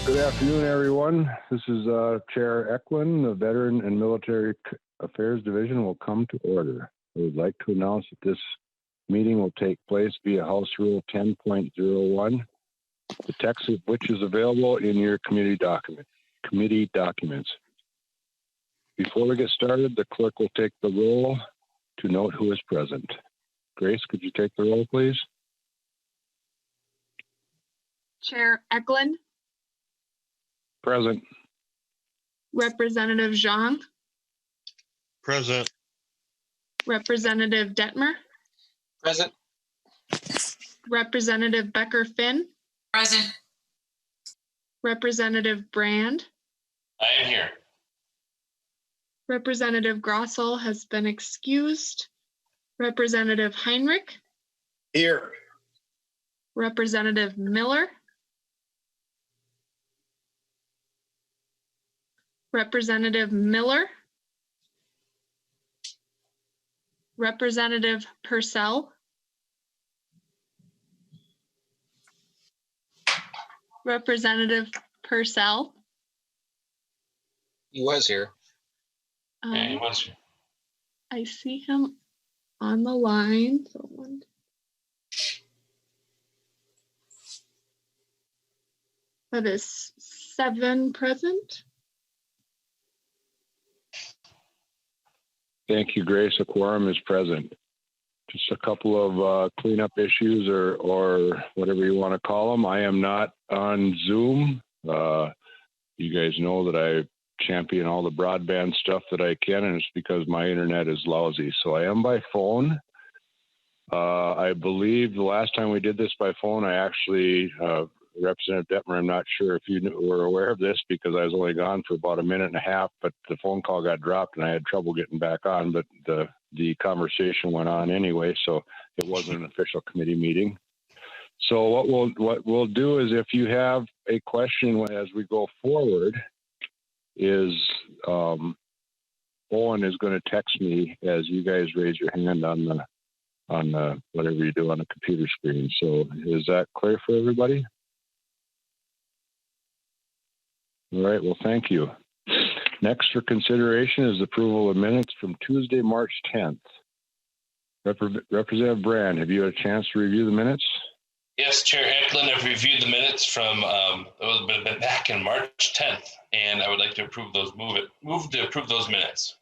Good afternoon, everyone. This is Chair Ecklund. The Veteran and Military Affairs Division will come to order. I would like to announce that this meeting will take place via House Rule 10.01, the text of which is available in your committee documents. Before we get started, the clerk will take the roll to note who is present. Grace, could you take the roll, please? Chair Ecklund. Present. Representative Zhang. Present. Representative Detmer. Present. Representative Becker-Finn. Present. Representative Brand. I am here. Representative Grossel has been excused. Representative Heinrich. Here. Representative Miller. Representative Miller. Representative Purcell. Representative Purcell. He was here. Yeah, he was. I see him on the line. So that is 7 present. Thank you, Grace. A quorum is present. Just a couple of cleanup issues or whatever you want to call them. I am not on Zoom. You guys know that I champion all the broadband stuff that I can, and it's because my internet is lousy. So I am by phone. I believe the last time we did this by phone, I actually, Representative Detmer, I'm not sure if you were aware of this because I was only gone for about a minute and a half, but the phone call got dropped and I had trouble getting back on, but the conversation went on anyway, so it wasn't an official committee meeting. So what we'll do is if you have a question as we go forward is Owen is going to text me as you guys raise your hand on the whatever you do on the computer screen. So is that clear for everybody? All right, well, thank you. Next for consideration is approval of minutes from Tuesday, March 10th. Representative Brand, have you had a chance to review the minutes? Yes, Chair Ecklund, I've reviewed the minutes from back in March 10th, and I would like to approve those. Move to approve those minutes.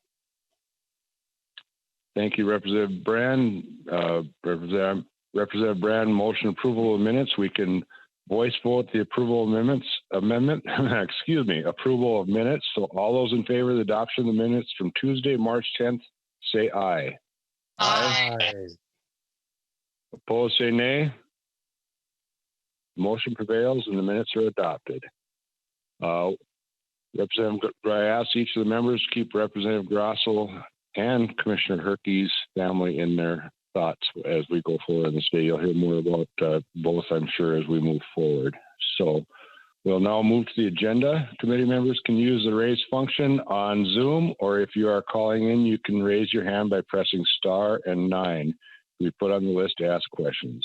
Thank you, Representative Brand. Representative Brand, motion approval of minutes. We can voice vote the approval amendment, approval of minutes. So all those in favor of the adoption of the minutes from Tuesday, March 10th, say aye. Aye. Opposed, say nay. Motion prevails and the minutes are adopted. Representative, I ask each of the members to keep Representative Grossel and Commissioner Herkey's family in their thoughts as we go forward in this day. You'll hear more about both, I'm sure, as we move forward. So we'll now move to the agenda. Committee members can use the raise function on Zoom, or if you are calling in, you can raise your hand by pressing star and 9 to be put on the list to ask questions.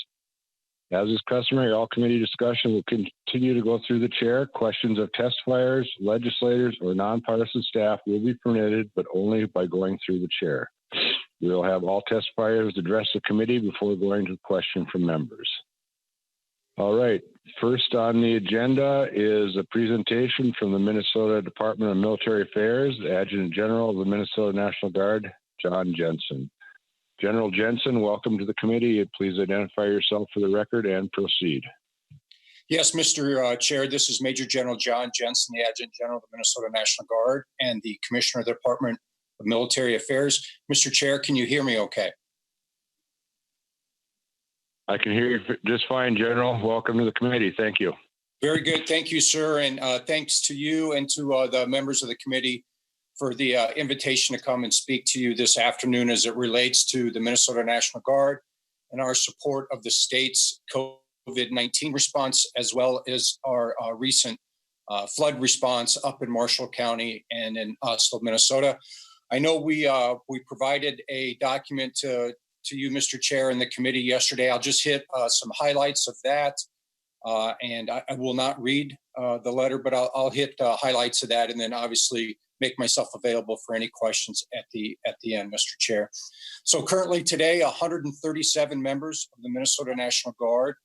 As is customary, all committee discussion will continue to go through the chair. Questions of testifiers, legislators, or nonpartisan staff will be permitted, but only by going through the chair. We will have all testifiers address the committee before going to question from members. All right, first on the agenda is a presentation from the Minnesota Department of Military Affairs, the Adjutant General of the Minnesota National Guard, John Jensen. General Jensen, welcome to the committee. Please identify yourself for the record and proceed. Yes, Mr. Chair, this is Major General John Jensen, the Adjutant General of the Minnesota National Guard and the Commissioner of the Department of Military Affairs. Mr. Chair, can you hear me okay? I can hear you just fine, General. Welcome to the committee. Thank you. Very good. Thank you, sir. And thanks to you and to the members of the committee for the invitation to come and speak to you this afternoon as it relates to the Minnesota National Guard and our support of the state's COVID-19 response, as well as our recent flood response up in Marshall County and in Oslo, Minnesota. I know we provided a document to you, Mr. Chair, and the committee yesterday. I'll just hit some highlights of that. And I will not read the letter, but I'll hit highlights of that, and then obviously make myself available for any questions at the end, Mr. Chair. So currently today, 137 members of the Minnesota National Guard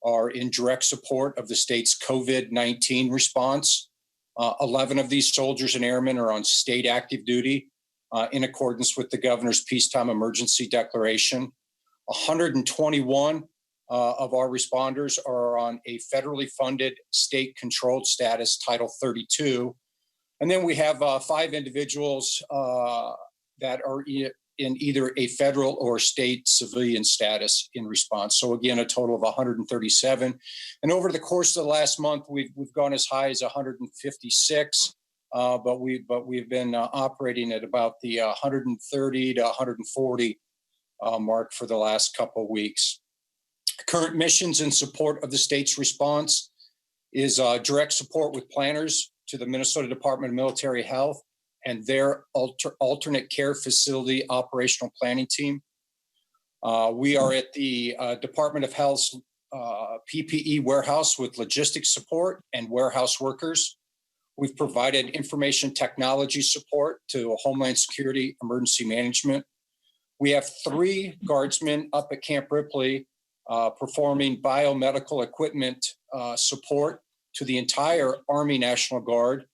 are in direct support of the state's COVID-19 response. 11 of these soldiers and airmen are on state active duty in accordance with the governor's peacetime emergency declaration. 121 of our responders are on a federally funded state controlled status, Title 32. And then we have 5 individuals that are in either a federal or state civilian status in response. So again, a total of 137. And over the course of the last month, we've gone as high as 156, but we've been operating at about the 130 to 140 mark for the last couple of weeks. Current missions in support of the state's response is direct support with planners to the Minnesota Department of Military Health and their alternate care facility operational planning team. We are at the Department of Health's PPE warehouse with logistics support and warehouse workers. We've provided information technology support to Homeland Security Emergency Management. We have 3 guardsmen up at Camp Ripley performing biomedical equipment support to the entire Army National Guard.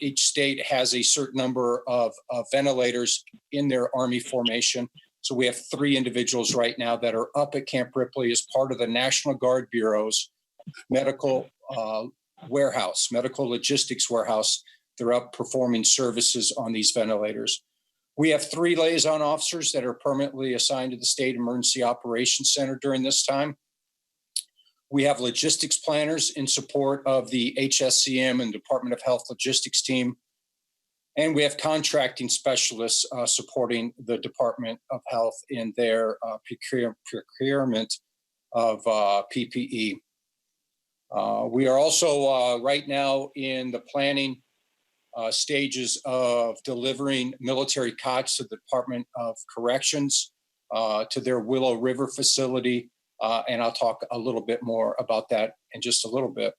Each state has a certain number of ventilators in their Army formation. So we have 3 individuals right now that are up at Camp Ripley as part of the National Guard Bureau's medical warehouse, medical logistics warehouse. They're up performing services on these ventilators. We have 3 liaison officers that are permanently assigned to the State Emergency Operations Center during this time. We have logistics planners in support of the HSCM and Department of Health logistics team. And we have contracting specialists supporting the Department of Health in their procurement of PPE. We are also right now in the planning stages of delivering military cots to the Department of Corrections to their Willow River facility. And I'll talk a little bit more about that in just a little bit.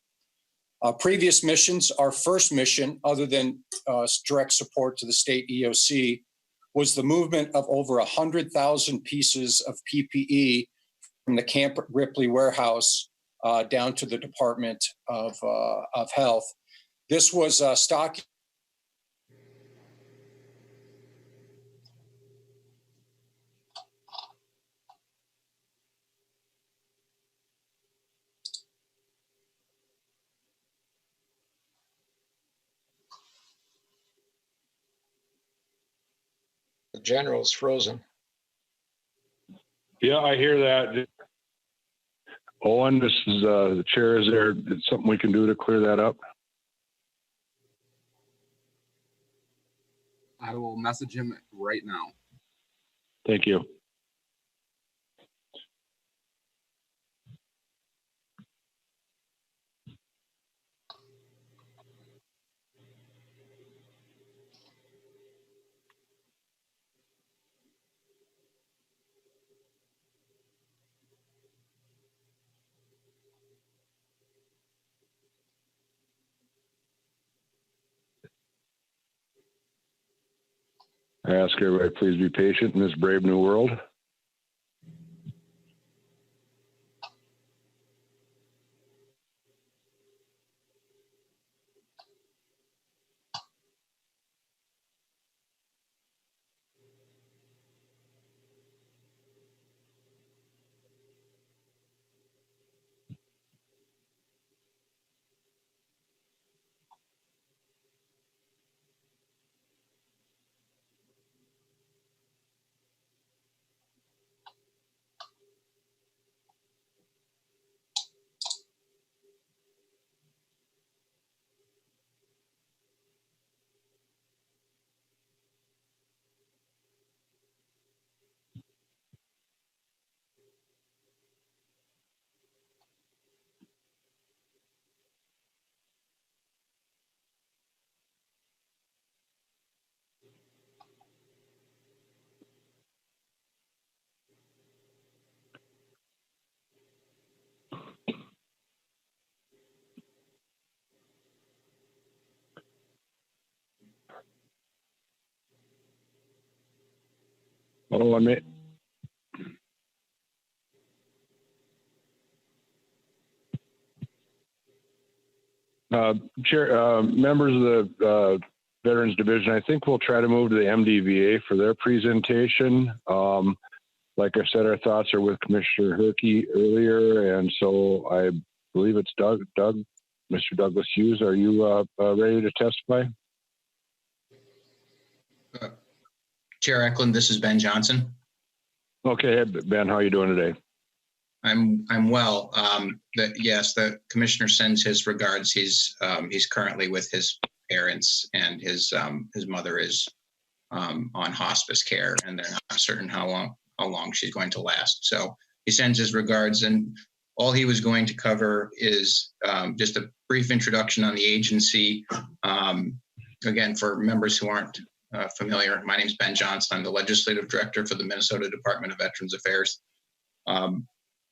Previous missions, our first mission, other than direct support to the state EOC, was the movement of over 100,000 pieces of PPE from the Camp Ripley warehouse down to the Department of Health. This was stock. The general's frozen. Yeah, I hear that. Owen, this is the chair. Is there something we can do to clear that up? I will message him right now. Thank you. I ask everybody, please be patient in this brave new world. Oh, I mean, Chair, members of the Veterans Division, I think we'll try to move to the MDVA for their presentation. Like I said, our thoughts are with Commissioner Herkey earlier, and so I believe it's Doug, Mr. Douglas Hughes. Are you ready to testify? Chair Ecklund, this is Ben Johnson. Okay, Ben, how are you doing today? I'm well. Yes, the commissioner sends his regards. He's currently with his parents, and his mother is on hospice care, and they're not certain how long she's going to last. So he sends his regards, and all he was going to cover is just a brief introduction on the agency. Again, for members who aren't familiar, my name is Ben Johnson. I'm the legislative director for the Minnesota Department of Veterans Affairs.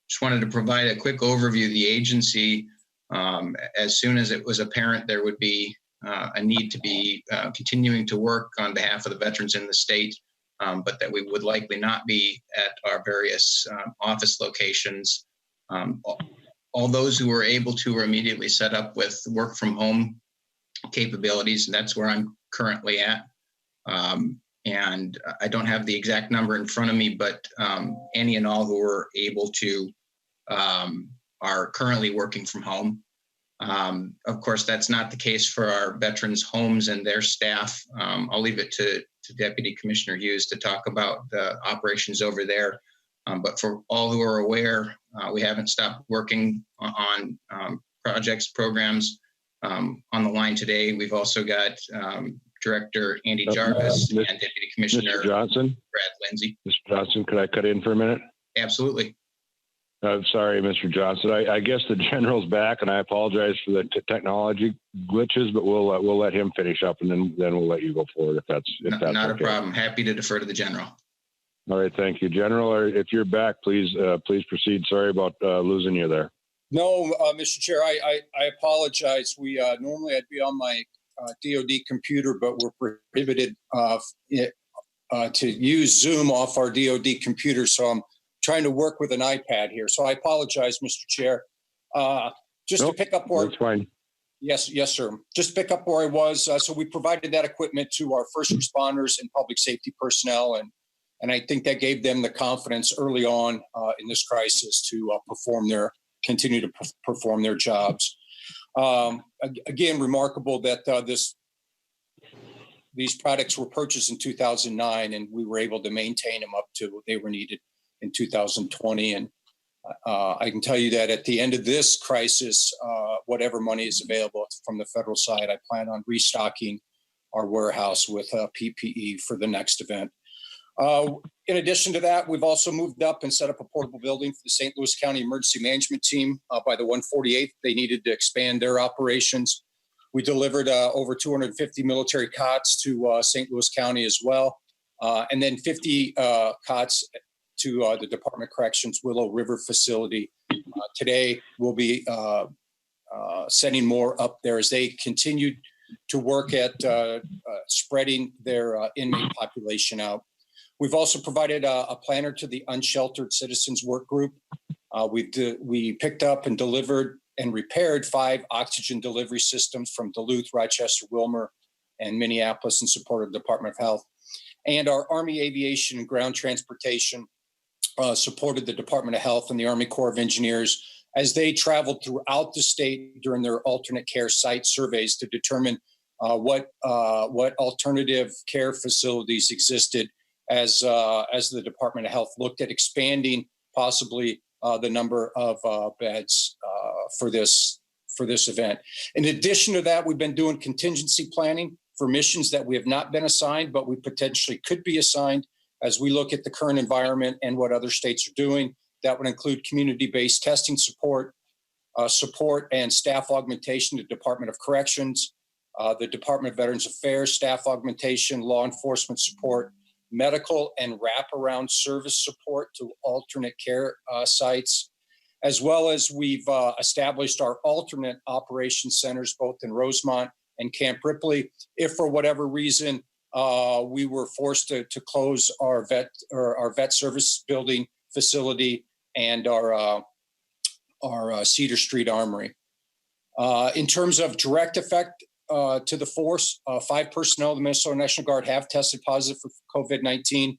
Just wanted to provide a quick overview of the agency. As soon as it was apparent there would be a need to be continuing to work on behalf of the veterans in the state, but that we would likely not be at our various office locations. All those who were able to were immediately set up with work from home capabilities, and that's where I'm currently at. And I don't have the exact number in front of me, but any and all who were able to are currently working from home. Of course, that's not the case for our veterans' homes and their staff. I'll leave it to Deputy Commissioner Hughes to talk about the operations over there. But for all who are aware, we haven't stopped working on projects, programs. On the line today, we've also got Director Andy Jarvis and Deputy Commissioner Mr. Johnson. Brad Lindsay. Mr. Johnson, could I cut in for a minute? Absolutely. Sorry, Mr. Johnson. I guess the general's back, and I apologize for the technology glitches, but we'll let him finish up, and then we'll let you go forward if that's Not okay. a problem. Happy to defer to the general. All right, thank you, General. If you're back, please proceed. Sorry about losing you there. No, Mr. Chair, I apologize. We normally I'd be on my DoD computer, but we're prohibited to use Zoom off our DoD computer, so I'm trying to work with an iPad here. So I apologize, Mr. Chair. To pick up where that's fine. Yes, sir. Just to pick up where I was. So we provided that equipment to our first responders and public safety personnel, and I think that gave them the confidence early on in this crisis to continue to perform their jobs. Again, remarkable that these products were purchased in 2009, and we were able to maintain them up to they were needed in 2020. And I can tell you that at the end of this crisis, whatever money is available from the federal side, I plan on restocking our warehouse with PPE for the next event. In addition to that, we've also moved up and set up a portable building for the St. Louis County Emergency Management Team by the 148th. They needed to expand their operations. We delivered over 250 military cots to St. Louis County as well, and then 50 cots to the Department of Corrections Willow River facility. Today, we'll be sending more up there as they continue to work at spreading their inmate population out. We've also provided a planner to the Unsheltered Citizens Work Group. We picked up and delivered and repaired 5 oxygen delivery systems from Duluth, Rochester, Wilmer, and Minneapolis in support of the Department of Health. And our Army Aviation and Ground Transportation supported the Department of Health and the Army Corps of Engineers as they traveled throughout the state during their alternate care site surveys to determine what alternative care facilities existed as the Department of Health looked at expanding possibly the number of beds for this event. In addition to that, we've been doing contingency planning for missions that we have not been assigned, but we potentially could be assigned as we look at the current environment and what other states are doing. That would include community-based testing support and staff augmentation to Department of Corrections, the Department of Veterans Affairs, staff augmentation, law enforcement support, medical and wraparound service support to alternate care sites, as well as we've established our alternate operations centers both in Rosemont and Camp Ripley. If for whatever reason we were forced to close our vet service building facility and our Cedar Street Armory. In terms of direct effect to the force, 5 personnel of the Minnesota National Guard have tested positive for COVID-19.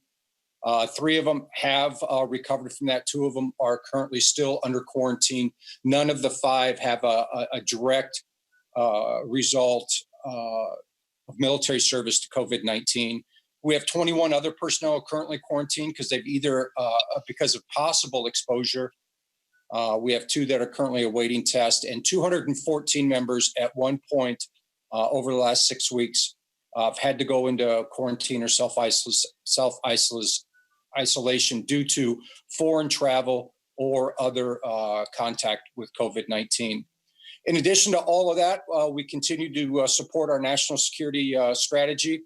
3 of them have recovered from that. 2 of them are currently still under quarantine. None of the 5 have a direct result of military service to COVID-19. We have 21 other personnel currently quarantined because they've either, because of possible exposure, we have 2 that are currently awaiting test, and 214 members at one point over the last 6 weeks have had to go into quarantine or self-isolation due to foreign travel or other contact with COVID-19. In addition to all of that, we continue to support our national security strategy.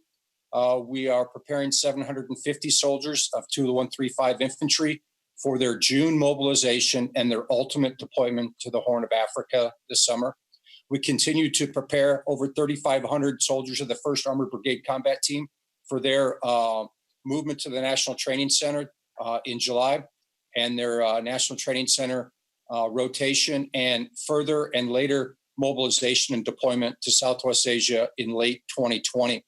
We are preparing 750 soldiers of 2-135 Infantry for their June mobilization and their ultimate deployment to the Horn of Africa this summer. We continue to prepare over 3,500 soldiers of the 1st Armored Brigade Combat Team for their movement to the National Training Center in July, and their National Training Center rotation and further and later mobilization and deployment to Southwest Asia in late 2020.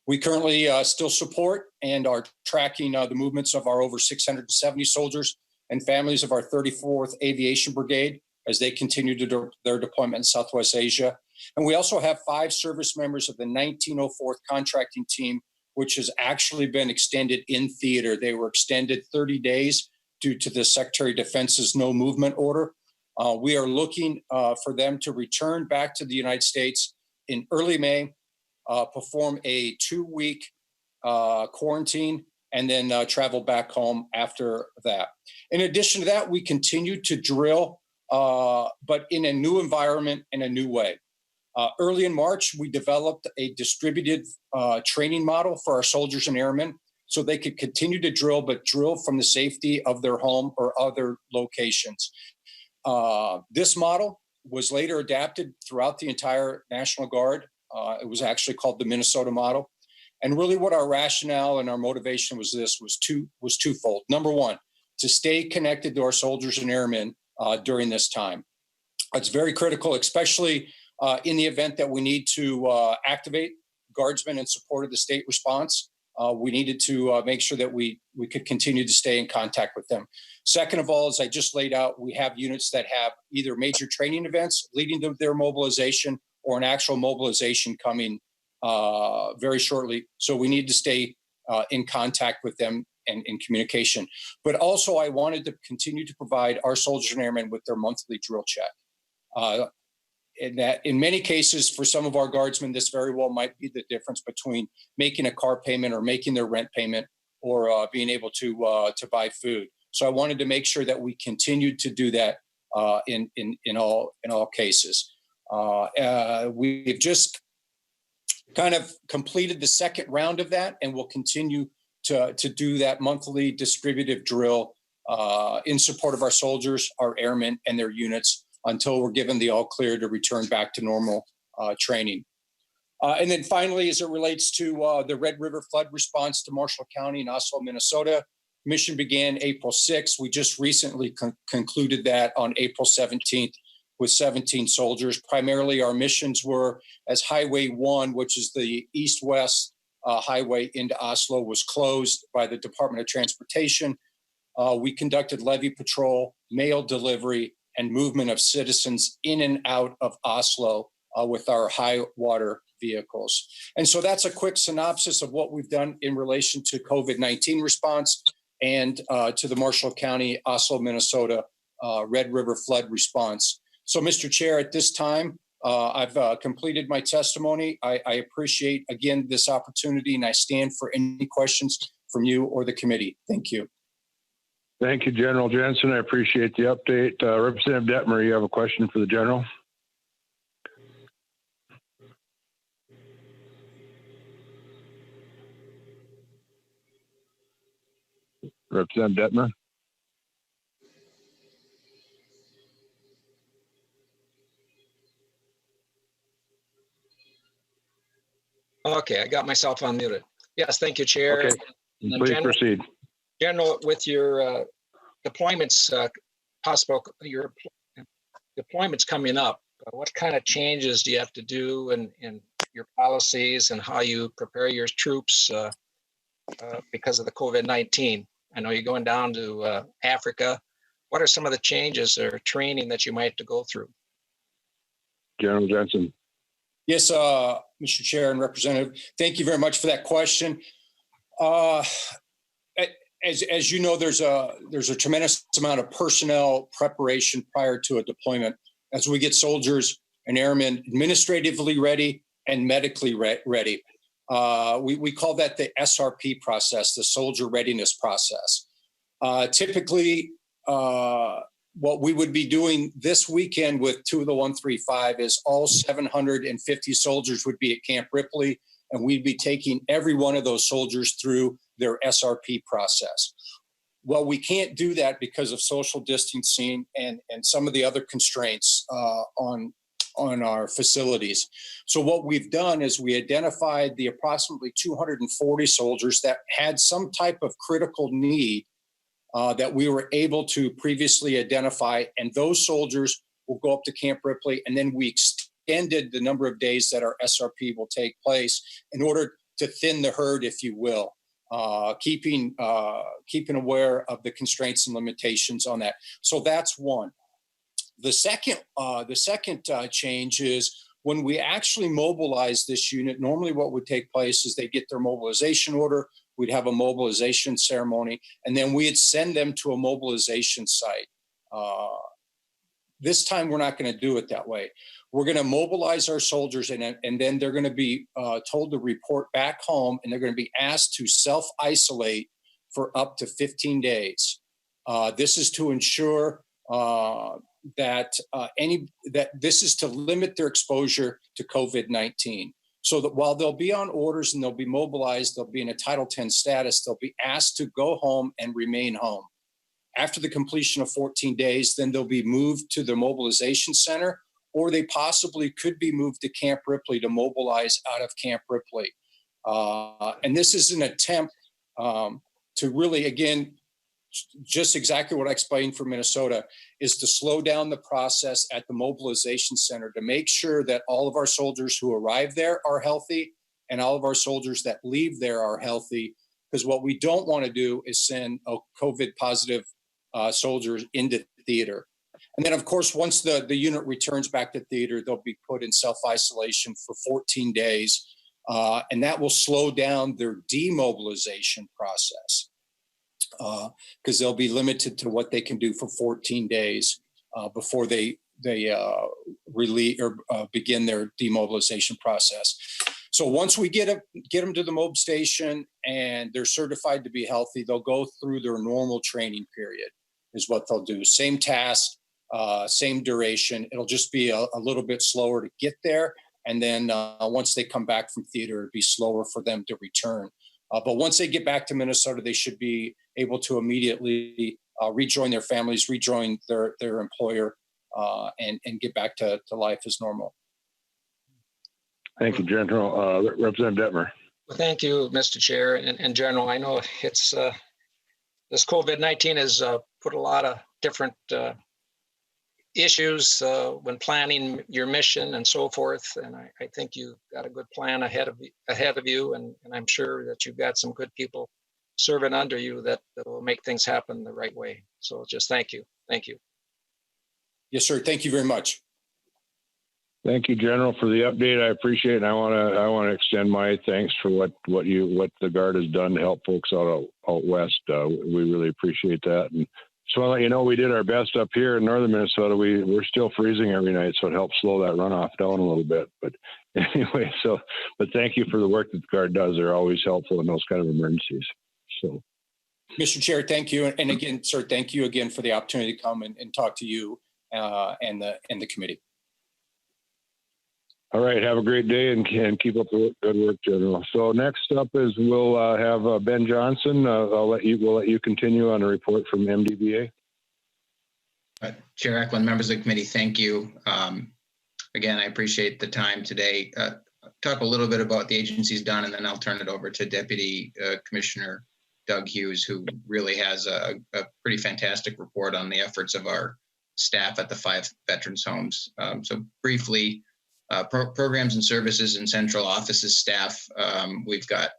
We currently still support and are tracking the movements of our over 670 soldiers and families of our 34th Aviation Brigade as they continue to their deployment in Southwest Asia. And we also have 5 service members of the 1904th Contracting Team, which has actually been extended in theater. They were extended 30 days due to the Secretary of Defense's no movement order. We are looking for them to return back to the United States in early May, perform a 2-week quarantine, and then travel back home after that. In addition to that, we continue to drill, but in a new environment, in a new way. Early in March, we developed a distributed training model for our soldiers and airmen so they could continue to drill, but drill from the safety of their home or other locations. This model was later adapted throughout the entire National Guard. It was actually called the Minnesota model. And really what our rationale and our motivation was twofold. Number one, to stay connected to our soldiers and airmen during this time. It's very critical, especially in the event that we need to activate guardsmen in support of the state response. We needed to make sure that we could continue to stay in contact with them. Second of all, as I just laid out, we have units that have either major training events leading to their mobilization or an actual mobilization coming very shortly. So we need to stay in contact with them and in communication. But also I wanted to continue to provide our soldiers and airmen with their monthly drill check. And that in many cases, for some of our guardsmen, this very well might be the difference between making a car payment or making their rent payment or being able to buy food. So I wanted to make sure that we continued to do that in all cases. We've just kind of completed the second round of that, and we'll continue to do that monthly distributive drill in support of our soldiers, our airmen, and their units until we're given the all clear to return back to normal training. And then finally, as it relates to the Red River flood response to Marshall County and Oslo, Minnesota, mission began April 6th. We just recently concluded that on April 17th with 17 soldiers. Primarily, our missions were as Highway 1, which is the east-west highway into Oslo, was closed by the Department of Transportation. We conducted levee patrol, mail delivery, and movement of citizens in and out of Oslo with our high water vehicles. And so that's a quick synopsis of what we've done in relation to COVID-19 response and to the Marshall County, Oslo, Minnesota Red River flood response. So, Mr. Chair, at this time, I've completed my testimony. I appreciate, again, this opportunity, and I stand for any questions from you or the committee. Thank you. Thank you, General Jensen. I appreciate the update. Representative Detmer, you have a question for the General? Representative Detmer? Okay, I got myself unmuted. Yes, thank you, Chair. Okay, And then please General, proceed. General, with your deployments, your deployments coming up, what kind of changes do you have to do in your policies and how you prepare your troops because of the COVID-19? I know you're going down to Africa. What are some of the changes or training that you might have to go through? General Jensen. Yes, Mr. Chair and Representative, thank you very much for that question. As you know, there's a tremendous amount of personnel preparation prior to a deployment as we get soldiers and airmen administratively ready and medically ready. We call that the SRP process, the soldier readiness process. Typically, what we would be doing this weekend with 2 of the 135 is all 750 soldiers would be at Camp Ripley, and we'd be taking every one of those soldiers through their SRP process. Well, we can't do that because of social distancing and some of the other constraints on our facilities. So what we've done is we identified the approximately 240 soldiers that had some type of critical need that we were able to previously identify, and those soldiers will go up to Camp Ripley, and then we extended the number of days that our SRP will take place in order to thin the herd, if you will, keeping aware of the constraints and limitations on that. So that's one. The second change is when we actually mobilize this unit. Normally, what would take place is they get their mobilization order. We'd have a mobilization ceremony, and then we'd send them to a mobilization site. This time, we're not going to do it that way. We're going to mobilize our soldiers, and then they're going to be told to report back home, and they're going to be asked to self-isolate for up to 15 days. This is to ensure that this is to limit their exposure to COVID-19. So that while they'll be on orders and they'll be mobilized, they'll be in a Title 10 status, they'll be asked to go home and remain home. After the completion of 14 days, then they'll be moved to the mobilization center, or they possibly could be moved to Camp Ripley to mobilize out of Camp Ripley. And this is an attempt to really, again, just exactly what I explained for Minnesota, is to slow down the process at the mobilization center to make sure that all of our soldiers who arrive there are healthy and all of our soldiers that leave there are healthy. Because what we don't want to do is send a COVID positive soldiers into theater. And then, of course, once the unit returns back to theater, they'll be put in self-isolation for 14 days. And that will slow down their demobilization process. Because they'll be limited to what they can do for 14 days before they release or begin their demobilization process. So once we get them to the mob station and they're certified to be healthy, they'll go through their normal training period, is what they'll do. Same task, same duration. It'll just be a little bit slower to get there. And then once they come back from theater, it'll be slower for them to return. But once they get back to Minnesota, they should be able to immediately rejoin their families, rejoin their employer, and get back to life as normal. Thank you, General. Representative Detmer. Well, thank you, Mr. Chair and General. I know it's this COVID-19 has put a lot of different issues when planning your mission and so forth. And I think you've got a good plan ahead of you, and I'm sure that you've got some good people serving under you that will make things happen the right way. So just thank you. Thank you. Yes, sir. Thank you very much. Thank you, General, for the update. I appreciate it. And I want to extend my thanks for what the Guard has done to help folks out west. We really appreciate that. And so I'll let you know we did our best up here in northern Minnesota. We're still freezing every night, so it helps slow that runoff down a little bit. But anyway, but thank you for the work that the Guard does. They're always helpful in those kind of emergencies. So, Mr. Chair, thank you, and again, sir, thank you again for the opportunity to come and talk to you and the committee. All right, have a great day and keep up the good work, General. So next up is we'll have Ben Johnson. We'll let you continue on a report from MDBA. Chair Ecklund, members of the committee, thank you. Again, I appreciate the time today. talk a little bit about the agency's done, and then I'll turn it over to Deputy Commissioner Doug Hughes, who really has a pretty fantastic report on the efforts of our staff at the 5 veterans homes. So briefly, programs and services and central offices staff, we've got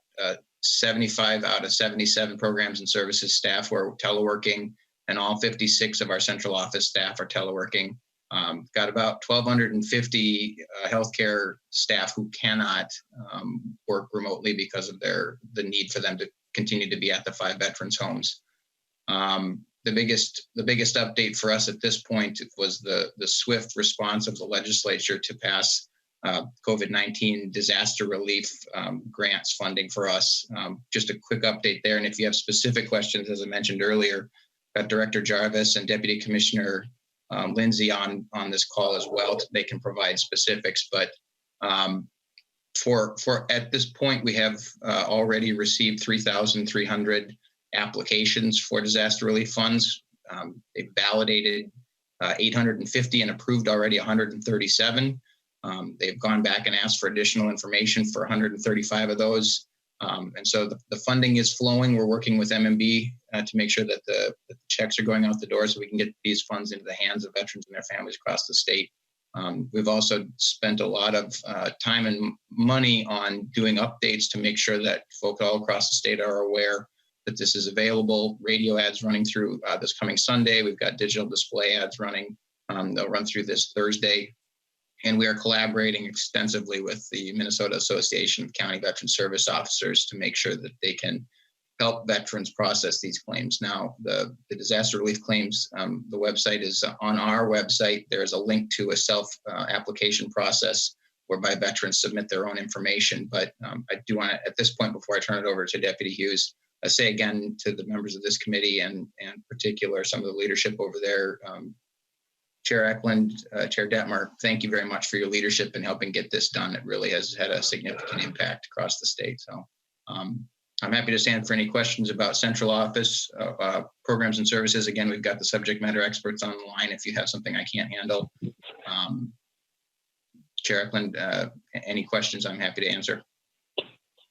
75 out of 77 programs and services staff who are teleworking, and all 56 of our central office staff are teleworking. Got about 1,250 healthcare staff who cannot work remotely because of the need for them to continue to be at the 5 veterans homes. The biggest update for us at this point was the swift response of the legislature to pass COVID-19 disaster relief grants funding for us. Just a quick update there. And if you have specific questions, as I mentioned earlier, got Director Jarvis and Deputy Commissioner Lindsay on this call as well. They can provide specifics, but for at this point, we have already received 3,300 applications for disaster relief funds. They've validated 850 and approved already 137. They've gone back and asked for additional information for 135 of those. And so the funding is flowing. We're working with MMB to make sure that the checks are going out the door so we can get these funds into the hands of veterans and their families across the state. We've also spent a lot of time and money on doing updates to make sure that folks all across the state are aware that this is available. Radio ads running through this coming Sunday. We've got digital display ads running. They'll run through this Thursday. And we are collaborating extensively with the Minnesota Association of County Veteran Service Officers to make sure that they can help veterans process these claims. Now, the disaster relief claims, the website is on our website. There's a link to a self-application process whereby veterans submit their own information. But I do want to, at this point, before I turn it over to Deputy Hughes, say again to the members of this committee and in particular some of the leadership over there, Chair Ecklund, Chair Detmer, thank you very much for your leadership in helping get this done. It really has had a significant impact across the state. So I'm happy to stand for any questions about central office programs and services. Again, we've got the subject matter experts on the line if you have something I can't handle. Chair Ecklund, any questions I'm happy to answer.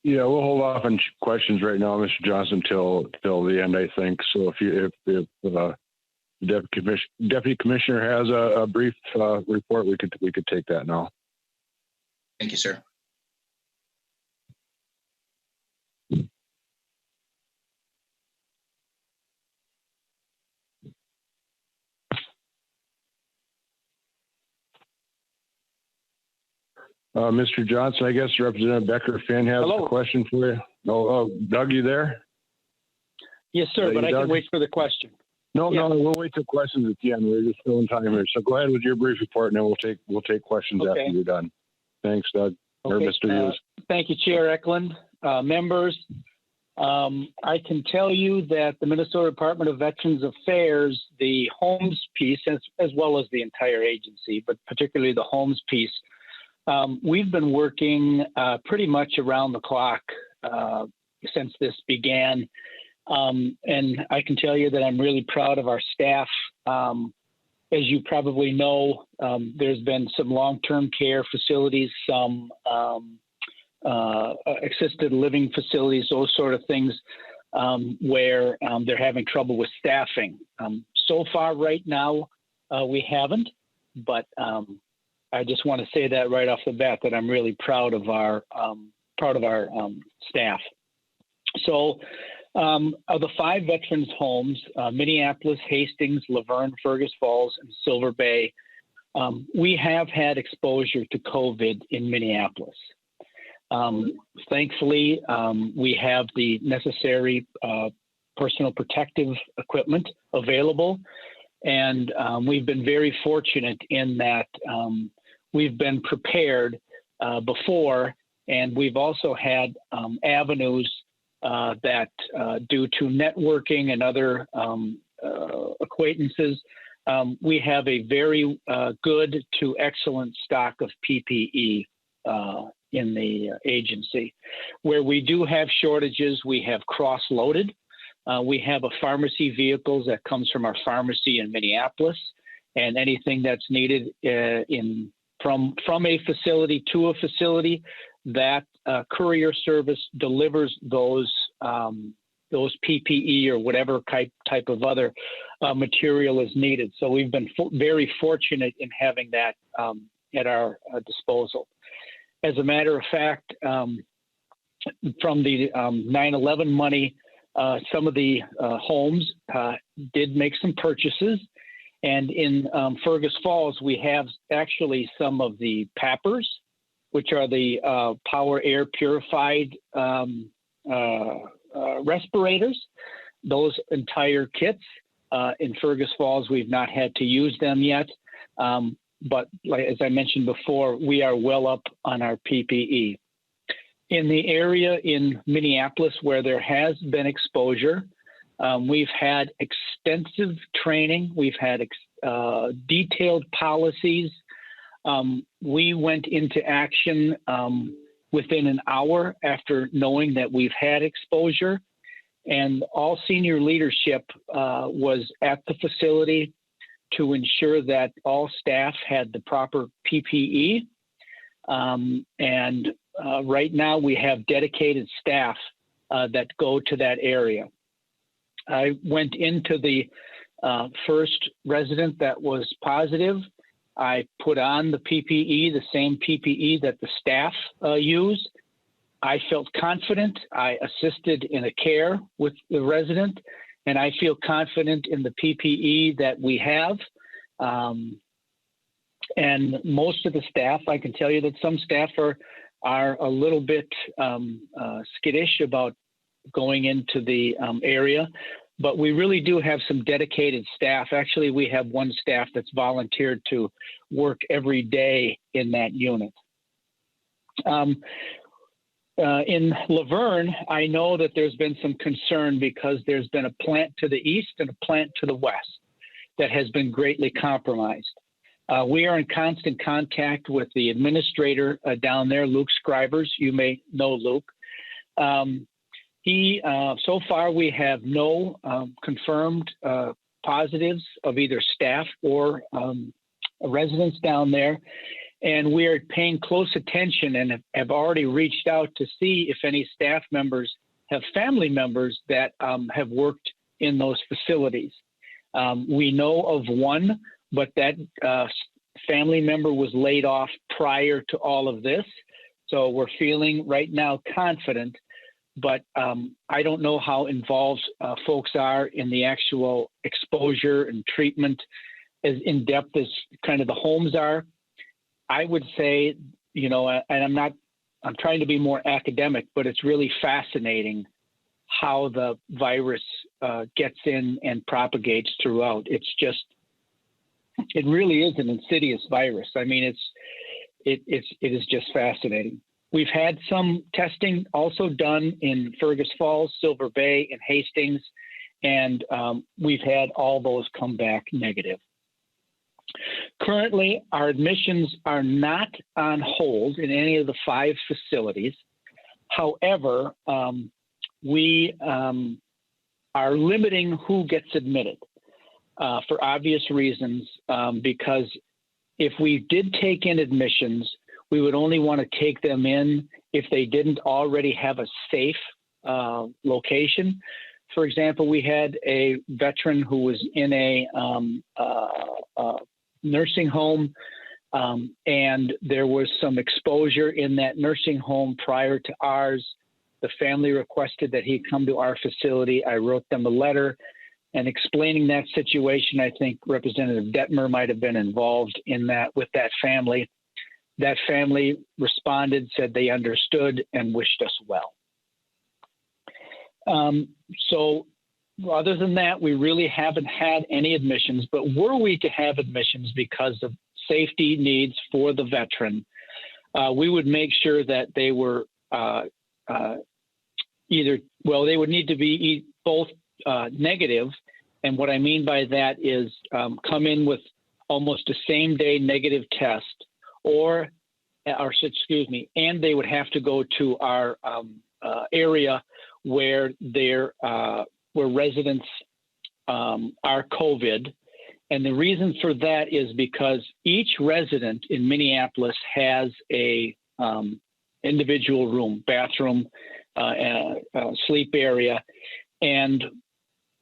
Yeah, we'll hold off on questions right now, Mr. Johnson, till the end, I think. So if the Deputy Commissioner has a brief report, we could take that now. Thank you, sir. Mr. Johnson, I guess Representative Becker-Finn has a question for you. Oh, Doug, you there? Yes, sir, but I can wait for the question. No, we'll wait till questions at the end. We're just filling time here. So go ahead with your brief report, and then we'll take questions after you're done. Thanks, Doug. Or Mr. Hughes. Thank you, Chair Ecklund. Members, I can tell you that the Minnesota Department of Veterans Affairs, the homes piece, as well as the entire agency, but particularly the homes piece, we've been working pretty much around the clock since this began. And I can tell you that I'm really proud of our staff. As you probably know, there's been some long-term care facilities, some assisted living facilities, those sort of things, where they're having trouble with staffing. So far right now, we haven't, but I just want to say that right off the bat that I'm really proud of our staff. So of the 5 veterans homes, Minneapolis, Hastings, Laverne, Fergus Falls, and Silver Bay, we have had exposure to COVID in Minneapolis. Thankfully, we have the necessary personal protective equipment available, and we've been very fortunate in that we've been prepared before, and we've also had avenues that due to networking and other acquaintances, we have a very good to excellent stock of PPE in the agency. Where we do have shortages, we have cross-loaded. We have a pharmacy vehicle that comes from our pharmacy in Minneapolis, and anything that's needed in from a facility to a facility, that courier service delivers those PPE or whatever type of other material is needed. So we've been very fortunate in having that at our disposal. As a matter of fact, from the 9/11 money, some of the homes did make some purchases. And in Fergus Falls, we have actually some of the PAPRs, which are the power air purified respirators. Those entire kits in Fergus Falls, we've not had to use them yet. But as I mentioned before, we are well up on our PPE. In the area in Minneapolis where there has been exposure, we've had extensive training. We've had detailed policies. We went into action within an hour after knowing that we've had exposure, and all senior leadership was at the facility to ensure that all staff had the proper PPE. Right now we have dedicated staff that go to that area. I went into the first resident that was positive. I put on the PPE, the same PPE that the staff use. I felt confident. I assisted in a care with the resident, and I feel confident in the PPE that we have. And most of the staff, I can tell you that some staff are a little bit skittish about going into the area, but we really do have some dedicated staff. Actually, we have one staff that's volunteered to work every day in that unit. In Laverne, I know that there's been some concern because there's been a plant to the east and a plant to the west that has been greatly compromised. We are in constant contact with the administrator down there, Luke Scribers. You may know Luke. So far, we have no confirmed positives of either staff or residents down there. And we are paying close attention and have already reached out to see if any staff members have family members that have worked in those facilities. We know of one, but that family member was laid off prior to all of this. So we're feeling right now confident, but I don't know how involved folks are in the actual exposure and treatment as in depth as kind of the homes are. I would say, and I'm trying to be more academic, but it's really fascinating how the virus gets in and propagates throughout. It really is an insidious virus. I mean, it is just fascinating. We've had some testing also done in Fergus Falls, Silver Bay, and Hastings, and we've had all those come back negative. Currently, our admissions are not on hold in any of the 5 facilities. However, we are limiting who gets admitted for obvious reasons, because if we did take in admissions, we would only want to take them in if they didn't already have a safe location. For example, we had a veteran who was in a nursing home, and there was some exposure in that nursing home prior to ours. The family requested that he come to our facility. I wrote them a letter and explaining that situation. I think Representative Detmer might have been involved in that with that family. That family responded, said they understood, and wished us well. So other than that, we really haven't had any admissions, but were we to have admissions because of safety needs for the veteran, we would make sure that they were they would need to be both negative. And what I mean by that is come in with almost a same day negative test, and they would have to go to our area where residents are COVID, And the reason for that is because each resident in Minneapolis has a individual room, bathroom, sleep area. And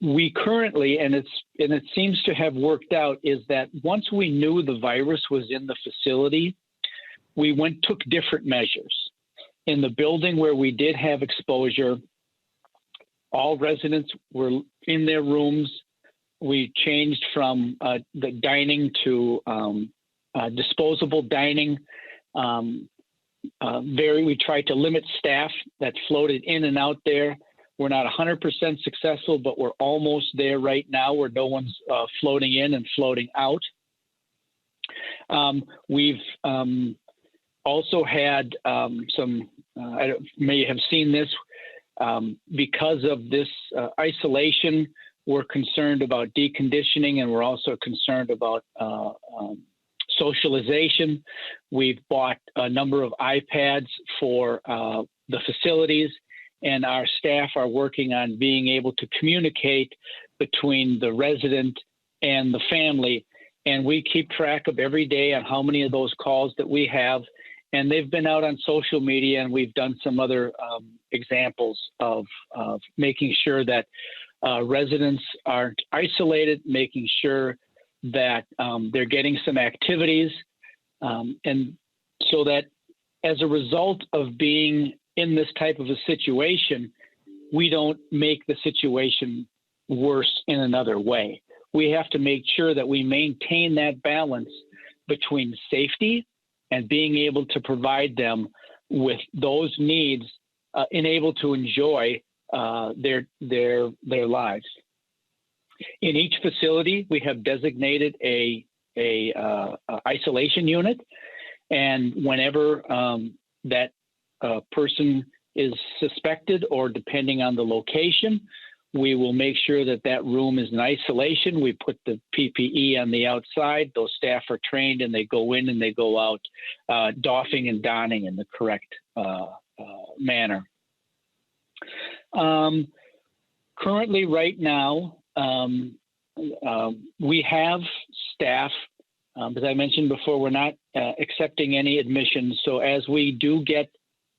we currently, and it seems to have worked out, is that once we knew the virus was in the facility, we took different measures. In the building where we did have exposure, all residents were in their rooms. We changed from the dining to disposable dining. We tried to limit staff that floated in and out there. We're not 100% successful, but we're almost there right now where no one's floating in and floating out. We've also had some, I may have seen this, because of this isolation, we're concerned about deconditioning, and we're also concerned about socialization. We've bought a number of iPads for the facilities, and our staff are working on being able to communicate between the resident and the family. And we keep track of every day on how many of those calls that we have. And they've been out on social media, and we've done some other examples of making sure that residents aren't isolated, making sure that they're getting some activities. And so that as a result of being in this type of a situation, we don't make the situation worse in another way. We have to make sure that we maintain that balance between safety and being able to provide them with those needs and able to enjoy their lives. In each facility, we have designated a isolation unit, and whenever that person is suspected, or depending on the location, we will make sure that that room is in isolation. We put the PPE on the outside. Those staff are trained, and they go in and they go out, doffing and donning in the correct manner. Currently, right now, we have staff. As I mentioned before, we're not accepting any admissions. So as we do get,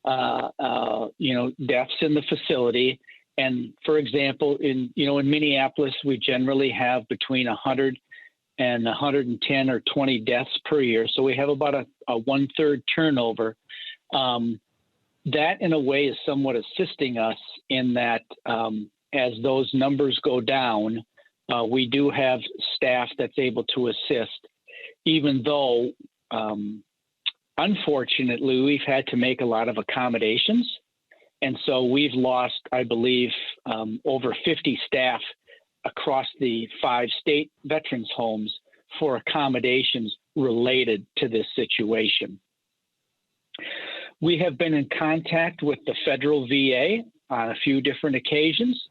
deaths in the facility, and for example, in Minneapolis, we generally have between 100 and 110 or 20 deaths per year. So we have about a 1/3 turnover. That in a way is somewhat assisting us in that as those numbers go down, we do have staff that's able to assist, even though unfortunately we've had to make a lot of accommodations. And so we've lost, I believe, over 50 staff across the 5 state veterans homes for accommodations related to this situation. We have been in contact with the federal VA on a few different occasions.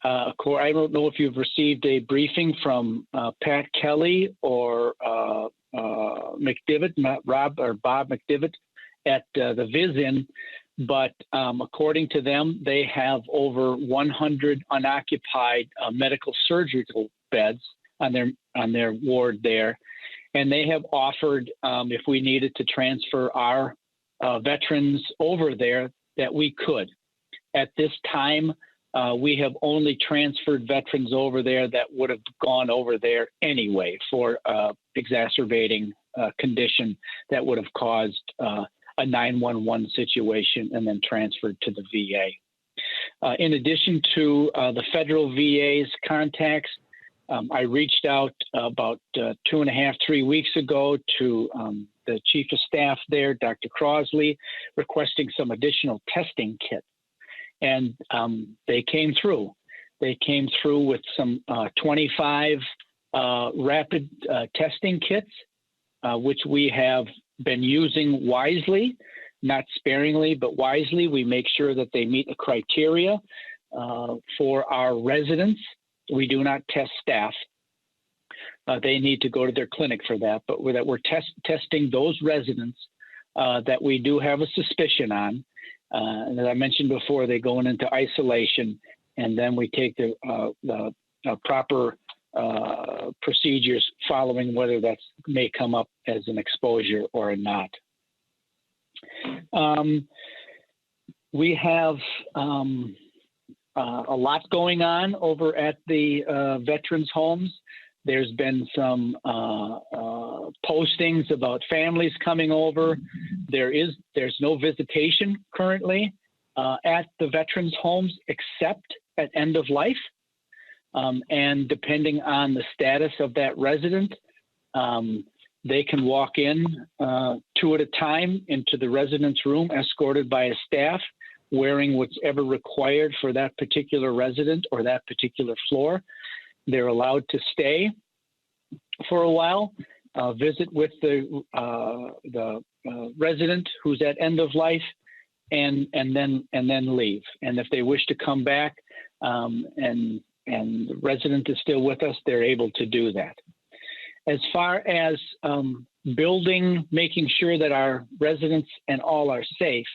I don't know if you've received a briefing from Pat Kelly or McDivitt, Bob McDivitt at the VISN, but according to them, they have over 100 unoccupied medical surgical beds on their ward there, and they have offered if we needed to transfer our veterans over there, that we could. At this time, we have only transferred veterans over there that would have gone over there anyway for exacerbating condition that would have caused a 911 situation and then transferred to the VA. In addition to the federal VA's contacts, I reached out about 2.5, 3 weeks ago to the chief of staff there, Dr. Crosley, requesting some additional testing kit. And they came through. They came through with some 25 rapid testing kits, which we have been using wisely, not sparingly, but wisely. We make sure that they meet the criteria for our residents. We do not test staff. They need to go to their clinic for that, but we're testing those residents that we do have a suspicion on. And as I mentioned before, they go into isolation, and then we take the proper procedures following whether that may come up as an exposure or not. We have a lot going on over at the veterans homes. There's been some postings about families coming over. There's no visitation currently at the veterans homes except at end of life. And depending on the status of that resident, they can walk in 2 at a time into the resident's room, escorted by a staff, wearing whatever required for that particular resident or that particular floor. They're allowed to stay for a while, visit with the resident who's at end of life, and then leave. And if they wish to come back and the resident is still with us, they're able to do that. As far as making sure that our residents and all are safe,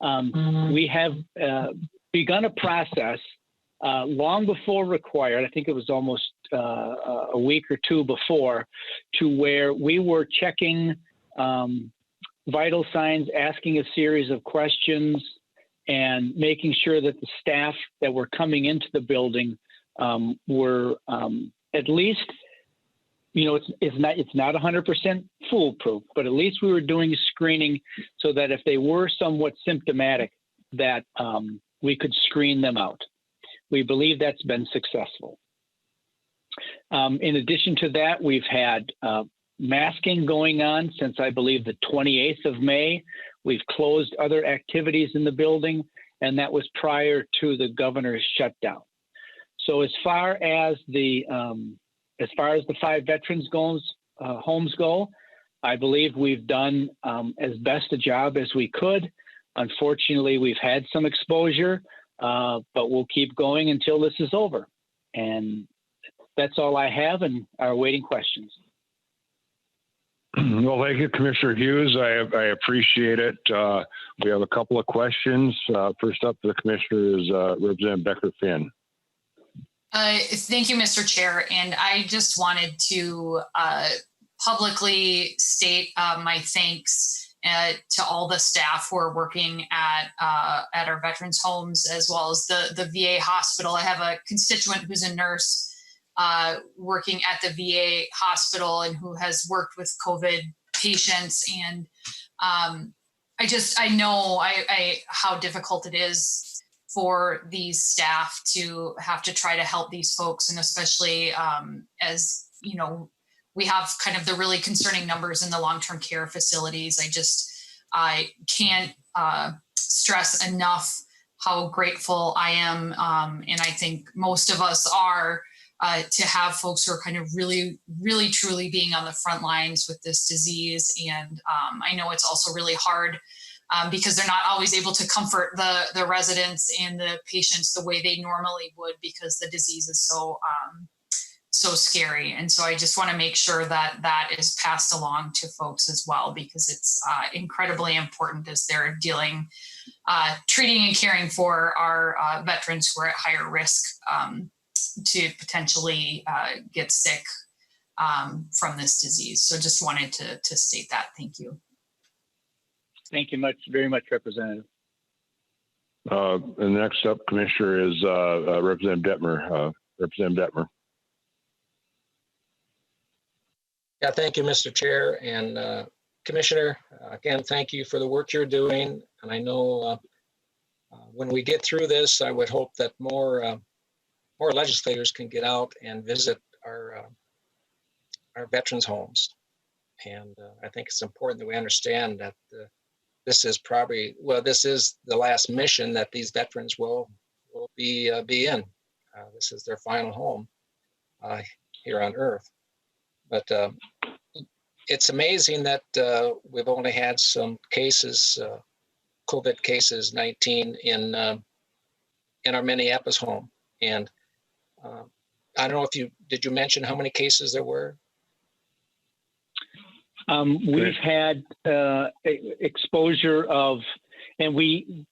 we have begun a process long before required. I think it was almost a week or two before, to where we were checking vital signs, asking a series of questions, and making sure that the staff that were coming into the building were at least, it's not 100% foolproof, but at least we were doing screening so that if they were somewhat symptomatic, that we could screen them out. We believe that's been successful. In addition to that, we've had masking going on since, I believe, the 28th of May. We've closed other activities in the building, and that was prior to the governor's shutdown. So as far as the 5 veterans homes go, I believe we've done as best a job as we could. Unfortunately, we've had some exposure, but we'll keep going until this is over. And that's all I have, and are awaiting questions. Well, thank you, Commissioner Hughes. I appreciate it. We have a couple of questions. First up, the Commissioner is Representative Becker-Finn. Thank you, Mr. Chair. And I just wanted to publicly state my thanks to all the staff who are working at our veterans homes, as well as the VA hospital. I have a constituent who's a nurse working at the VA hospital and who has worked with COVID patients. And I know how difficult it is for these staff to have to try to help these folks. And especially as, we have kind of the really concerning numbers in the long-term care facilities. I can't stress enough how grateful I am. And I think most of us are, to have folks who are kind of really, really, truly being on the front lines with this disease. And I know it's also really hard because they're not always able to comfort the residents and the patients the way they normally would, because the disease is so scary. And so I just want to make sure that that is passed along to folks as well, because it's incredibly important as they're treating and caring for our veterans who are at higher risk to potentially get sick from this disease. So just wanted to state that. Thank you. Thank you very much, Representative. And the next up, Commissioner, is Representative Detmer. Representative Detmer. Yeah, thank you, Mr. Chair. And Commissioner, again, thank you for the work you're doing. And I know when we get through this, I would hope that more legislators can get out and visit our veterans homes. And I think it's important that we understand that this is the last mission that these veterans will be in. This is their final home here on Earth. But it's amazing that we've only had some cases, COVID cases, 19 in our Minneapolis home. And I don't know did you mention how many cases there were? We've had exposure of, and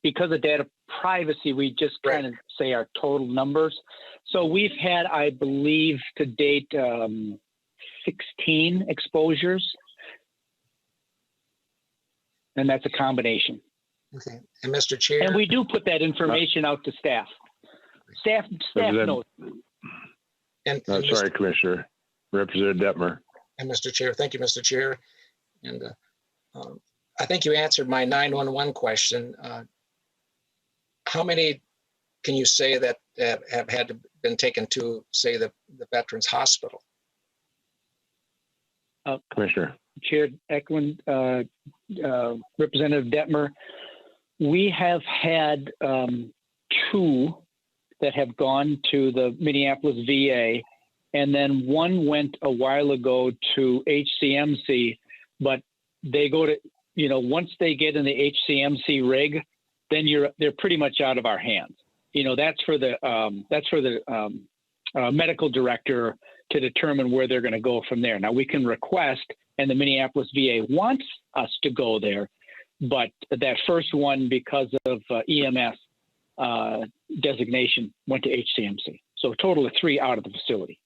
because of data privacy, we just kind of say our total numbers. So we've had, I believe, to date, 16 exposures, and that's a combination. Okay. And Mr. Chair. And we do put that information out to staff. Staff knows. And sorry, Commissioner. Representative Detmer. And Mr. Chair, thank you, Mr. Chair. And I think you answered my 911 question. How many can you say that have had to been taken to, say, the Veterans Hospital? Commissioner. Chair Ecklund, Representative Detmer, we have had 2 that have gone to the Minneapolis VA, and then one went a while ago to HCMC, but they go to, once they get in the HCMC rig, then they're pretty much out of our hands. That's for the medical director to determine where they're going to go from there. Now we can request, and the Minneapolis VA wants us to go there, but that first one, because of EMS designation, went to HCMC. So a total of 3 out of the facility.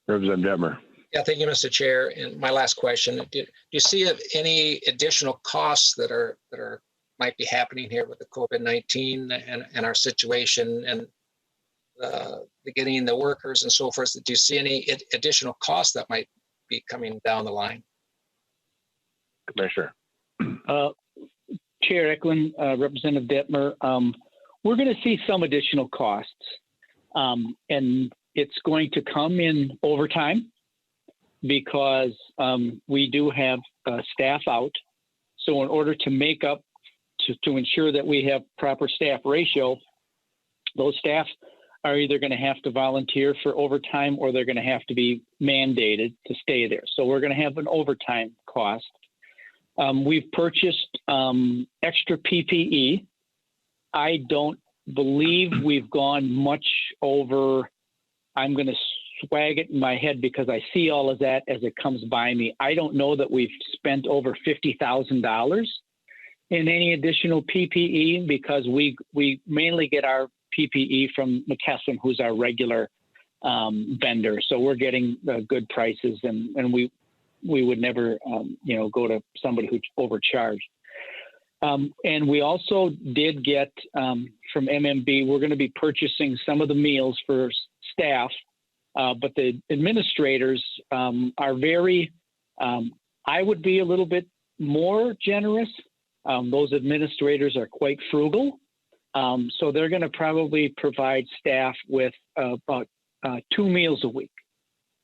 Representative Detmer. Yeah, thank you, Mr. Chair. And my last question: do you see any additional costs that might be happening here with the COVID-19 and our situation and getting the workers and so forth? Do you see any additional costs that might be coming down the line? Commissioner. Chair Ecklund, Representative Detmer, we're going to see some additional costs, and it's going to come in overtime because we do have staff out. So in order to make up, to ensure that we have proper staff ratio, those staff are either going to have to volunteer for overtime or they're going to have to be mandated to stay there. So we're going to have an overtime cost. We've purchased extra PPE. I don't believe we've gone much over. I'm going to swag it in my head because I see all of that as it comes by me. I don't know that we've spent over $50,000 in any additional PPE because we mainly get our PPE from McKesson, who's our regular vendor. So we're getting good prices, and we would never, go to somebody who overcharged. And we also did get from MMB, we're going to be purchasing some of the meals for staff, but the administrators are very, I would be a little bit more generous. Those administrators are quite frugal. So they're going to probably provide staff with about 2 meals a week.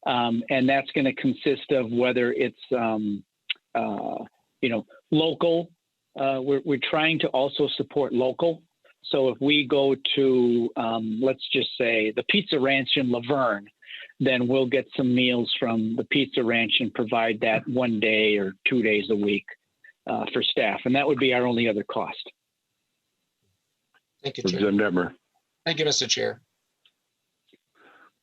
And that's going to consist of whether it's, local. We're trying to also support local. So if we go to, let's just say, the Pizza Ranch in Laverne, then we'll get some meals from the Pizza Ranch and provide that 1 day or 2 days a week for staff. And that would be our only other cost. Thank you, Chair. Detmer. Thank you, Mr. Chair.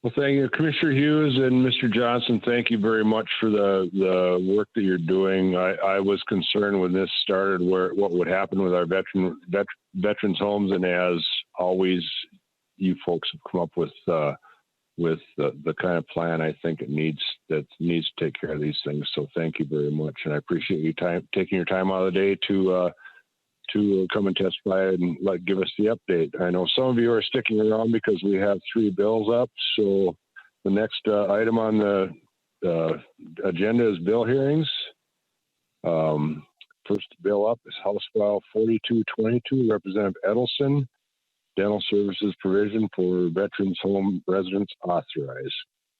Well, thank you, Commissioner Hughes and Mr. Johnson. Thank you very much for the work that you're doing. I was concerned when this started what would happen with our veterans homes, and as always, you folks have come up with the kind of plan I think it needs to take care of these things. So thank you very much, and I appreciate you taking your time out of the day to come and testify and give us the update. I know some of you are sticking around because we have 3 bills up. So the next item on the agenda is bill hearings. First bill up is House File 4222, Representative Edelson, dental services provision for veterans home residents authorized.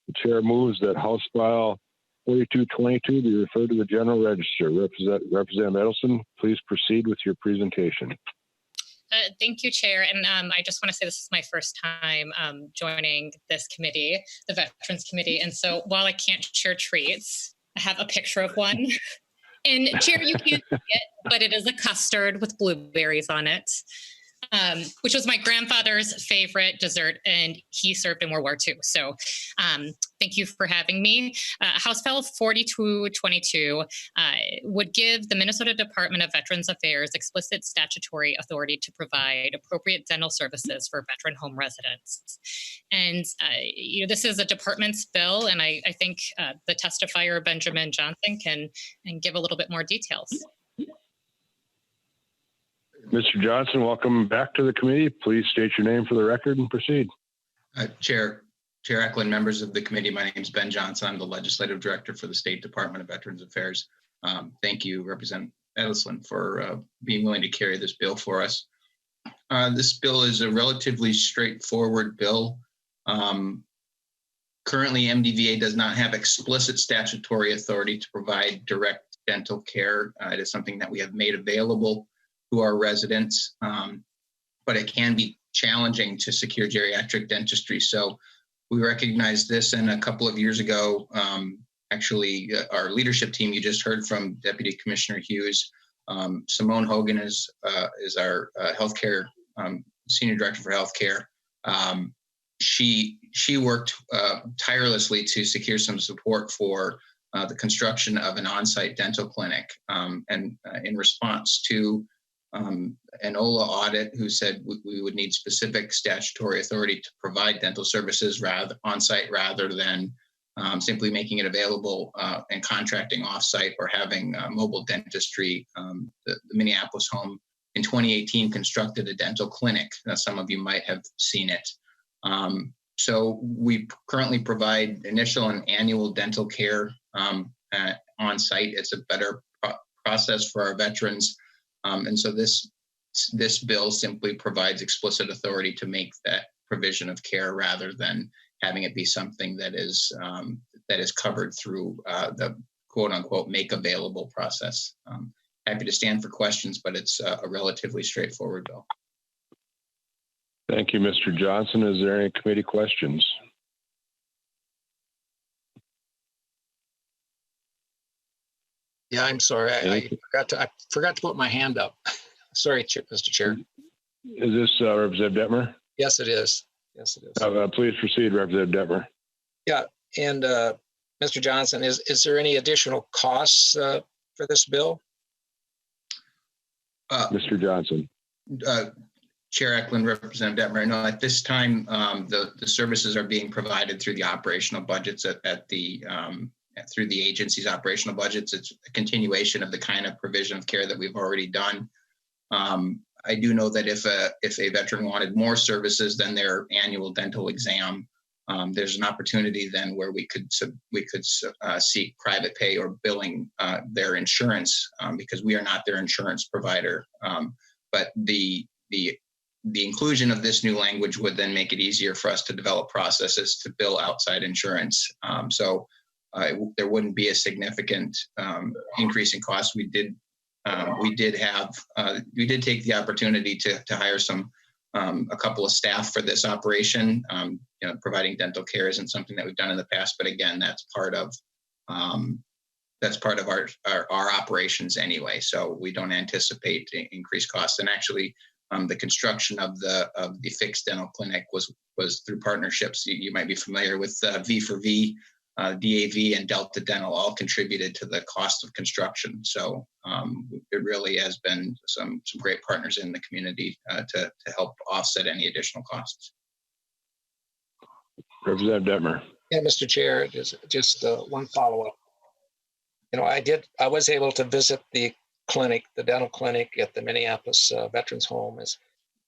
The chair moves that House File 4222 be referred to the General Register. Representative Edelson, please proceed with your presentation. Thank you, Chair. And I just want to say this is my first time joining this committee, the Veterans Committee. And so while I can't share treats, I have a picture of one. And Chair, you can't see it, but it is a custard with blueberries on it, which was my grandfather's favorite dessert, and he served in World War II. So Thank you for having me. House Bill 4222 would give the Minnesota Department of Veterans Affairs explicit statutory authority to provide appropriate dental services for veteran home residents. And this is a department's bill, and I think the testifier, Benjamin Johnson, can give a little bit more details. Mr. Johnson, welcome back to the committee. Please state your name for the record and proceed. Chair Ecklund, members of the committee, my name is Ben Johnson. I'm the Legislative Director for the State Department of Veterans Affairs. Thank you, Representative Edelson, for being willing to carry this bill for us. This bill is a relatively straightforward bill. Currently, MDVA does not have explicit statutory authority to provide direct dental care. It is something that we have made available to our residents, but it can be challenging to secure geriatric dentistry. So we recognized this, and a couple of years ago, our leadership team, you just heard from Deputy Commissioner Hughes. Simone Hogan is our healthcare senior director for healthcare. She worked tirelessly to secure some support for the construction of an on-site dental clinic, and in response to an OLA audit who said we would need specific statutory authority to provide dental services on-site rather than simply making it available and contracting off-site or having mobile dentistry. The Minneapolis home in 2018 constructed a dental clinic. Now, some of you might have seen it. So we currently provide initial and annual dental care on-site. It's a better process for our veterans. And so this bill simply provides explicit authority to make that provision of care rather than having it be something that is covered through the quote unquote make available process. Happy to stand for questions, but it's a relatively straightforward bill. Thank you, Mr. Johnson. Is there any committee questions? Yeah, I'm sorry. I forgot to put my hand up. Sorry, Mr. Chair. Is this Representative Detmer? Yes, it is. Yes, it is. Please proceed, Representative Detmer. Yeah, and Mr. Johnson, is there any additional costs for this bill? Mr. Johnson. Chair Ecklund, Representative Detmer. No, at this time, the services are being provided through the operational budgets through the agency's operational budgets. It's a continuation of the kind of provision of care that we've already done. I do know that if a veteran wanted more services than their annual dental exam, there's an opportunity then where we could seek private pay or billing their insurance because we are not their insurance provider. But the inclusion of this new language would then make it easier for us to develop processes to bill outside insurance. So there wouldn't be a significant increase in costs. We did take the opportunity to hire a couple of staff for this operation. Providing dental care isn't something that we've done in the past, but again, that's part of our operations anyway. So we don't anticipate increased costs. And actually, the construction of the fixed dental clinic was through partnerships. You might be familiar with V4V. DAV and Delta Dental all contributed to the cost of construction. So it really has been some great partners in the community to help offset any additional costs. Representative Detmer. Yeah, Mr. Chair, just one follow-up. I was able to visit the dental clinic at the Minneapolis Veterans Home,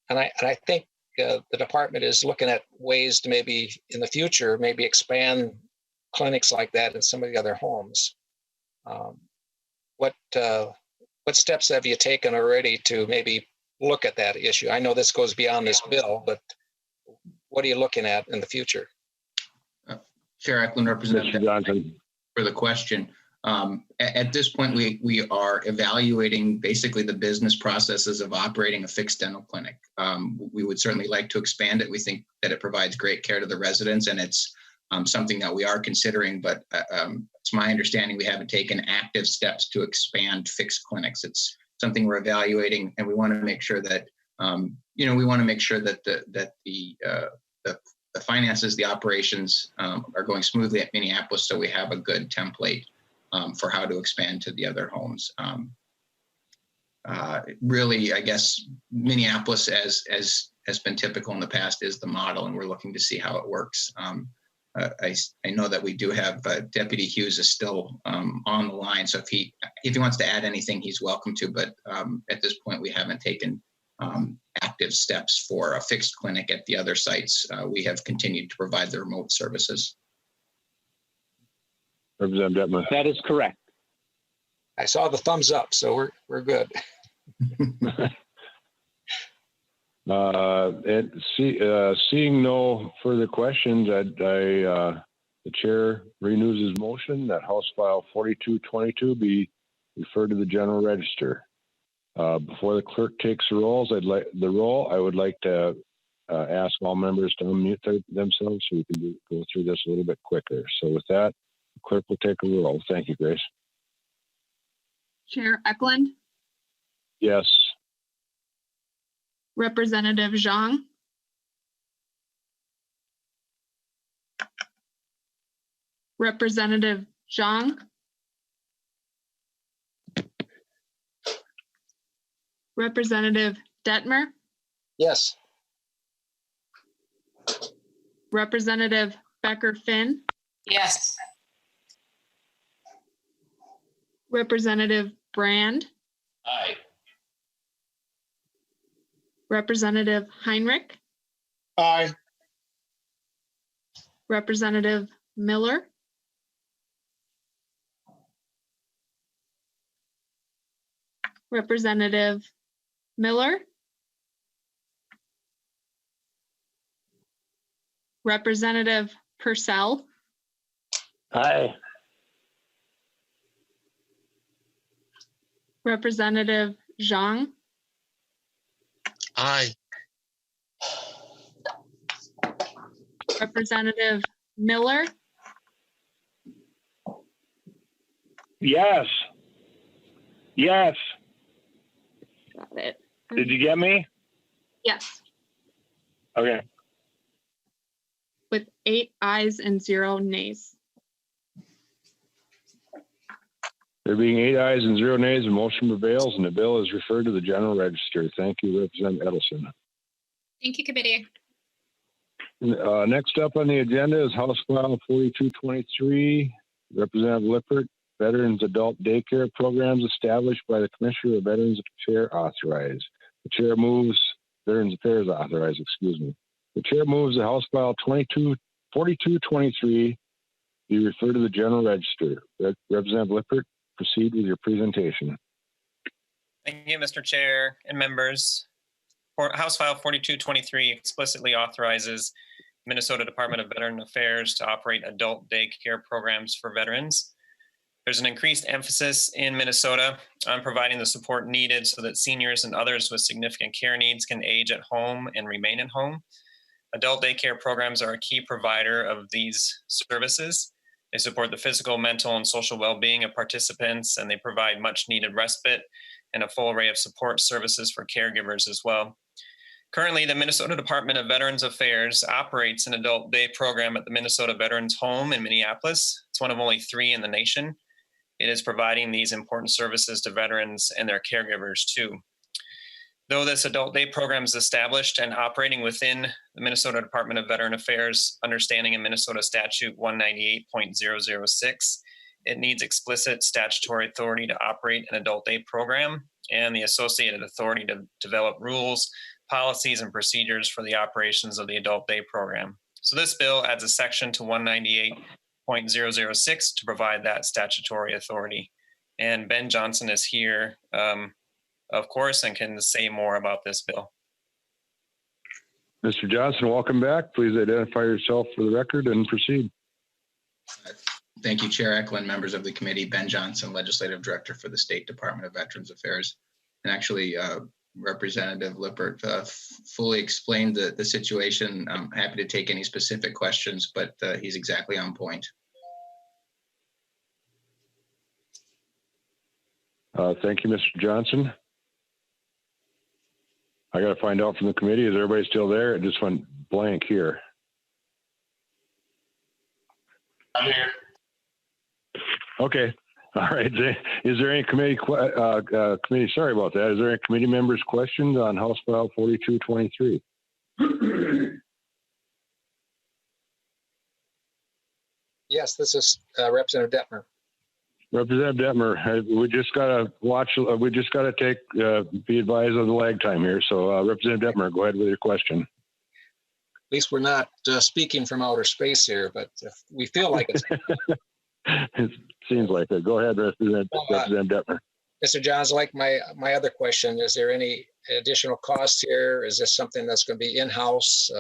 and I think the department is looking at ways to maybe in the future expand clinics like that in some of the other homes. What steps have you taken already to maybe look at that issue? I know this goes beyond this bill, but what are you looking at in the future? Chair Ecklund, Representative Johnson, for the question. At this point, we are evaluating basically the business processes of operating a fixed dental clinic. We would certainly like to expand it. We think that it provides great care to the residents, and it's something that we are considering, but it's my understanding we haven't taken active steps to expand fixed clinics. It's something we're evaluating, and we want to make sure that the the finances, the operations are going smoothly at Minneapolis, so we have a good template for how to expand to the other homes. Really, I guess Minneapolis, as has been typical in the past, is the model, and we're looking to see how it works. I know that we do have Deputy Hughes is still on the line, so if he wants to add anything, he's welcome to. But at this point, we haven't taken active steps for a fixed clinic at the other sites. We have continued to provide the remote services. Representative Detman. That is correct. I saw the thumbs up, so we're good. Seeing no further questions, the chair renews his motion that House File 4222 be referred to the General Register. Before the clerk takes the roll, I would like to ask all members to unmute themselves so we can go through this a little bit quicker. So with that, the clerk will take a roll. Thank you, Grace. Chair Ecklund, Yes. Representative Zhang, Representative Zhang, Representative Detmer, Yes. Representative Becker-Finn, Yes. Representative Brand, Aye. Representative Heinrich, Aye. Representative Miller, Representative Miller, Representative Purcell, Aye. Representative Zhang, Aye. Representative Miller, Yes. Yes. got it. Did you get me? Yes, Okay. with 8 ayes and 0 nays. There being 8 ayes and 0 nays, the motion prevails and the bill is referred to the General Register. Thank you, Representative Edelson. Thank you, committee. Next up on the agenda is House File 4223, Representative Lippert, Veterans Adult Daycare Programs established by the Commissioner of Veterans Affairs authorized. The chair moves, Veterans Affairs authorized, excuse me. The chair moves the House File 4223 be referred to the General Register. Representative Lippert, proceed with your presentation. Thank you, Mr. Chair and members. House File 4223 explicitly authorizes Minnesota Department of Veteran Affairs to operate adult daycare programs for veterans. There's an increased emphasis in Minnesota on providing the support needed so that seniors and others with significant care needs can age at home and remain at home. Adult daycare programs are a key provider of these services. They support the physical, mental, and social well-being of participants, and they provide much needed respite and a full array of support services for caregivers as well. Currently, the Minnesota Department of Veterans Affairs operates an adult day program at the Minnesota Veterans Home in Minneapolis. It's one of only 3 in the nation. It is providing these important services to veterans and their caregivers too. Though this adult day program is established and operating within the Minnesota Department of Veteran Affairs, understanding in Minnesota Statute 198.006, it needs explicit statutory authority to operate an adult day program and the associated authority to develop rules, policies, and procedures for the operations of the adult day program. So this bill adds a section to 198.006 to provide that statutory authority. And Ben Johnson is here, of course, and can say more about this bill. Mr. Johnson, welcome back. Please identify yourself for the record and proceed. Thank you, Chair Ecklund, members of the committee. Ben Johnson, Legislative Director for the State Department of Veterans Affairs. And actually, Representative Lippert fully explained the situation. I'm happy to take any specific questions, but he's exactly on point. Thank you, Mr. Johnson. I got to find out from the committee, is everybody still there? It just went blank here. I'm here. Okay. All right. Is there any committee, sorry about that. Is there any committee members' questions on House File 4223? Yes, this is Representative Detmer. Representative Detmer, we just got to watch, we just got to be advised of the lag time here. So Representative Detmer, go ahead with your question. At least we're not speaking from outer space here, but if we feel like it's. It seems like it. Go ahead, Representative Detmer. Mr. Johns, like my other question, is there any additional costs here? Is this something that's going to be in-house?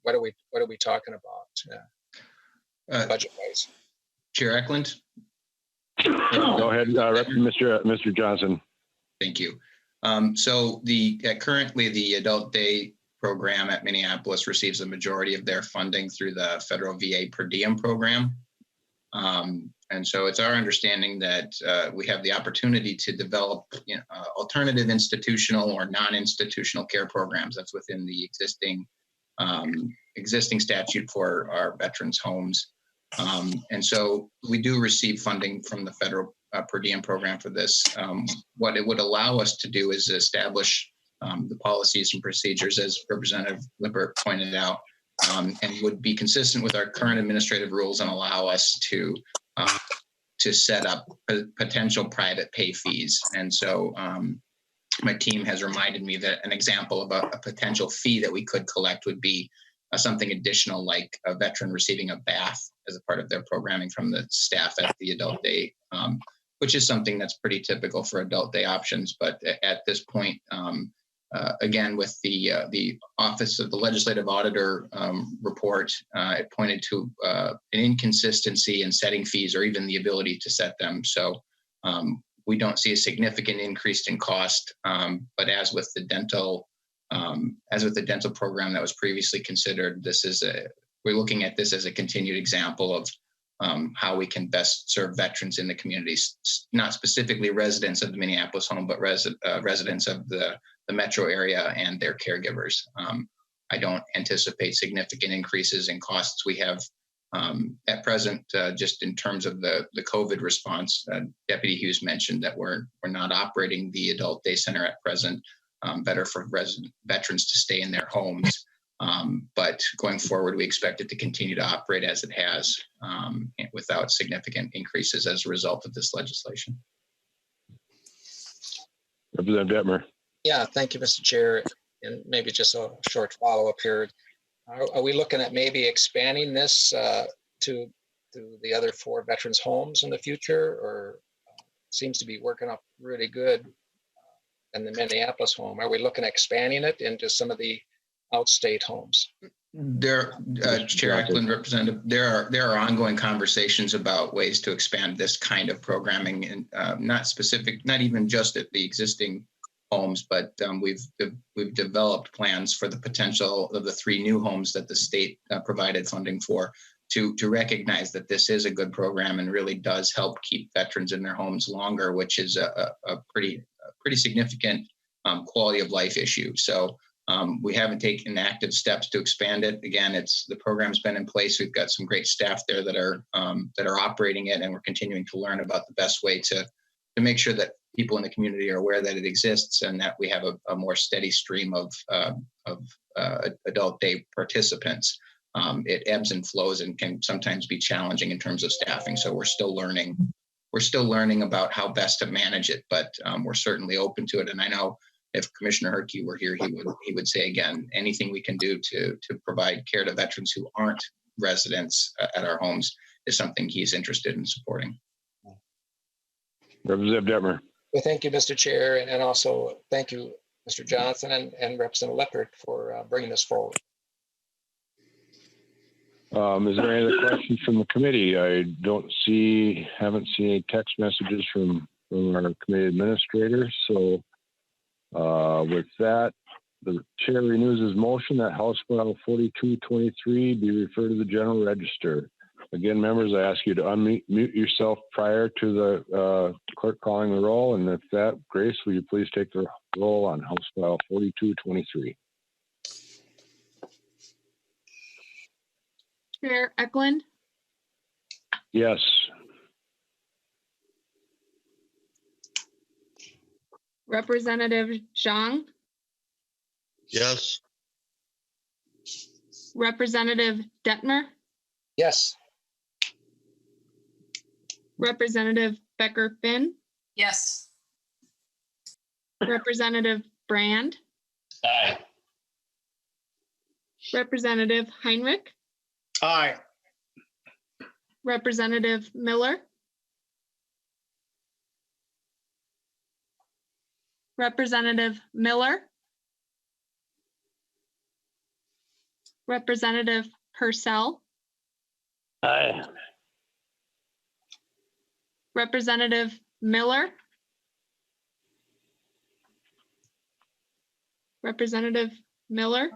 What are we talking about budget-wise? Chair Ecklund? Go ahead, Mr. Johnson. Thank you. So currently the Adult Day program at Minneapolis receives a majority of their funding through the federal VA per diem program. And so it's our understanding that we have the opportunity to develop alternative institutional or non-institutional care programs that's within the existing statute for our veterans' homes. And so we do receive funding from the federal per diem program for this. What it would allow us to do is establish the policies and procedures, as Representative Lippert pointed out, and would be consistent with our current administrative rules and allow us to set up potential private pay fees. And so my team has reminded me that an example of a potential fee that we could collect would be something additional, like a veteran receiving a bath as a part of their programming from the staff at the Adult Day, which is something that's pretty typical for Adult Day options. But at this point, again, with the Office of the Legislative Auditor report, it pointed to an inconsistency in setting fees or even the ability to set them. So we don't see a significant increase in cost, but as with the dental program that was previously considered, we're looking at this as a continued example of how we can best serve veterans in the communities, not specifically residents of the Minneapolis home, but residents of the metro area and their caregivers. I don't anticipate significant increases in costs. We have at present, just in terms of the COVID response, Deputy Hughes mentioned that we're not operating the Adult Day Center at present. Better for veterans to stay in their homes. But going forward, we expect it to continue to operate as it has without significant increases as a result of this legislation. Representative Detmer. Yeah, thank you, Mr. Chair. And maybe just a short follow-up here. Are we looking at maybe expanding this to the other 4 veterans' homes in the future, or seems to be working up really good in the Minneapolis home? Are we looking at expanding it into some of the outstate homes? Chair Ecklund, Representative, there are ongoing conversations about ways to expand this kind of programming, and not even just at the existing homes, but we've developed plans for the potential of the 3 new homes that the state provided funding for, to recognize that this is a good program and really does help keep veterans in their homes longer, which is a pretty significant quality of life issue. So we haven't taken active steps to expand it. Again, the program's been in place. We've got some great staff there that are operating it, and we're continuing to learn about the best way to make sure that people in the community are aware that it exists and that we have a more steady stream of Adult Day participants. It ebbs and flows and can sometimes be challenging in terms of staffing. So we're still learning. We're still learning about how best to manage it, but we're certainly open to it. And I know if Commissioner Herkey were here, he would say again, anything we can do to provide care to veterans who aren't residents at our homes is something he's interested in supporting. Representative Detmer. Well, thank you, Mr. Chair, and also thank you, Mr. Johnson and Representative Lippert for bringing this forward. Is there any other questions from the committee? I haven't seen any text messages from our committee administrator. So with that, the chair renews his motion that House File 4223 be referred to the General Register. Again, members, I ask you to unmute yourself prior to the clerk calling the roll. And with that, Grace, will you please take the roll on House File 4223? Chair Ecklund? Yes. Representative Zhang, Yes. Representative Detmer, Yes. Representative Becker Finn, Yes. Representative Brand, Aye. Representative Heinrich, Aye. Representative Miller, Representative Miller, Representative Purcell, Aye. Representative Miller, Representative Miller,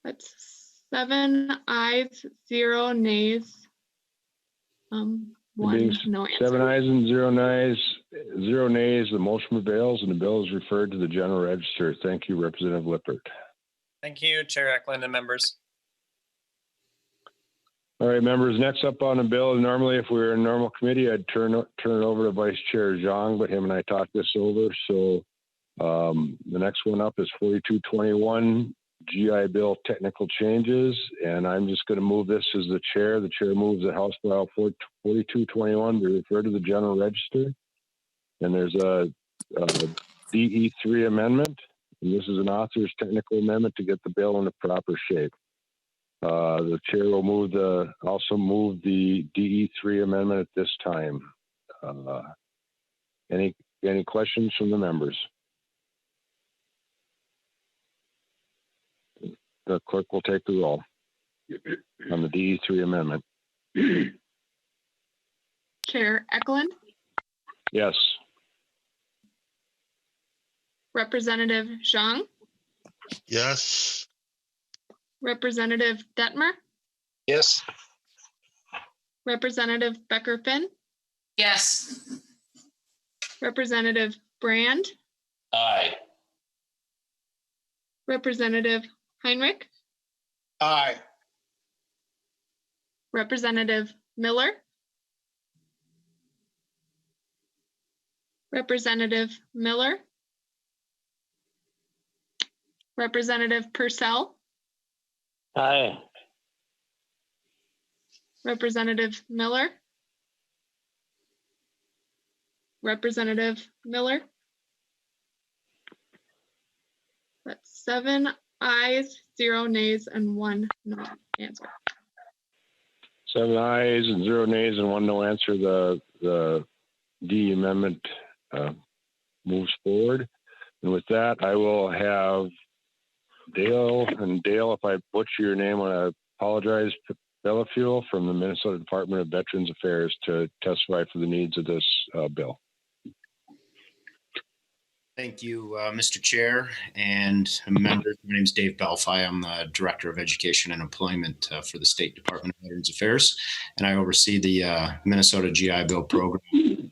that's 7 ayes, 0 nays. One Being no answer. 7 ayes and 0 nays, 0 nays, the motion prevails and the bill is referred to the General Register. Thank you, Representative Lippert. Thank you, Chair Ecklund and members. All right, members, next up on the bill, normally if we were in normal committee, I'd turn it over to Vice Chair Zhang, but him and I talked this over. So the next one up is 4221, GI Bill technical changes. And I'm just going to move this as the chair. The chair moves the House File 4221 to refer to the General Register. And there's a DE3 amendment. And this is an author's technical amendment to get the bill in the proper shape. The chair will also move the DE3 amendment at this time. Any questions from the members? The clerk will take the roll on the DE3 amendment. Chair Ecklund, Yes. Representative Zhang, Yes. Representative Detmer, Yes. Representative Becker Finn, Yes. Representative Brand, Aye. Representative Heinrich, Aye. Representative Miller, Representative Miller, Representative Purcell, Aye. Representative Miller, Representative Miller. That's 7 ayes, 0 nays, and 1 no answer. 7 ayes and 0 nays and 1 no answer. The D amendment moves forward. And with that, I will have Dale, and Dale, if I butcher your name, I apologize, Bellafuel from the Minnesota Department of Veterans Affairs to testify for the needs of this bill. Thank you, Mr. Chair and members. My name is Dave Belfi. I'm the Director of Education and Employment for the State Department of Veterans Affairs, and I oversee the Minnesota GI Bill program.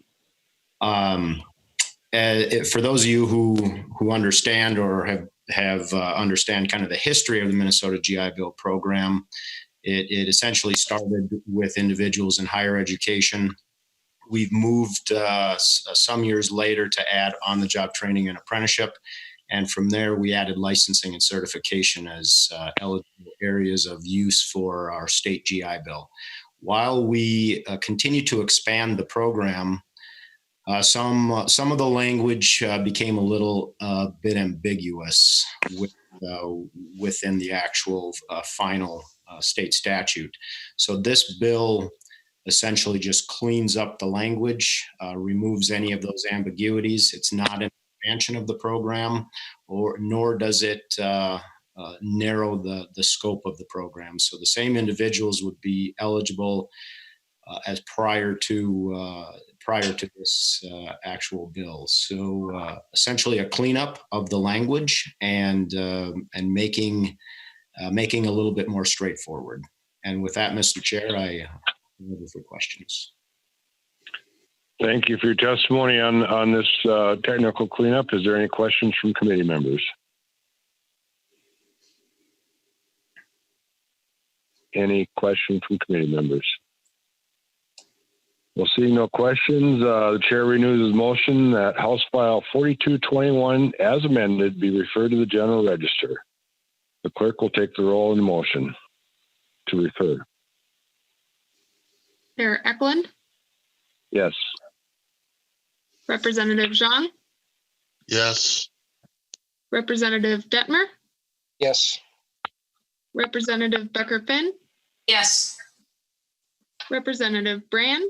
For those of you who understand or have understand kind of the history of the Minnesota GI Bill program, it essentially started with individuals in higher education. We've moved some years later to add on-the-job training and apprenticeship. And from there, we added licensing and certification as eligible areas of use for our state GI Bill. While we continue to expand the program, some of the language became a little bit ambiguous within the actual final state statute. So this bill essentially just cleans up the language, removes any of those ambiguities. It's not an expansion of the program, nor does it narrow the scope of the program. So the same individuals would be eligible as prior to this actual bill. So essentially a cleanup of the language and making a little bit more straightforward. And with that, Mr. Chair, I for questions. Thank you for your testimony on this technical cleanup. Is there any questions from committee members? any question from committee members? Well, seeing no questions, the chair renews his motion that House File 4221 as amended be referred to the General Register. The clerk will take the roll in the motion to refer. Chair Ecklund, Yes. Representative Zhang, Yes. Representative Detmer, Yes. Representative Becker-Finn, Yes. Representative Brand,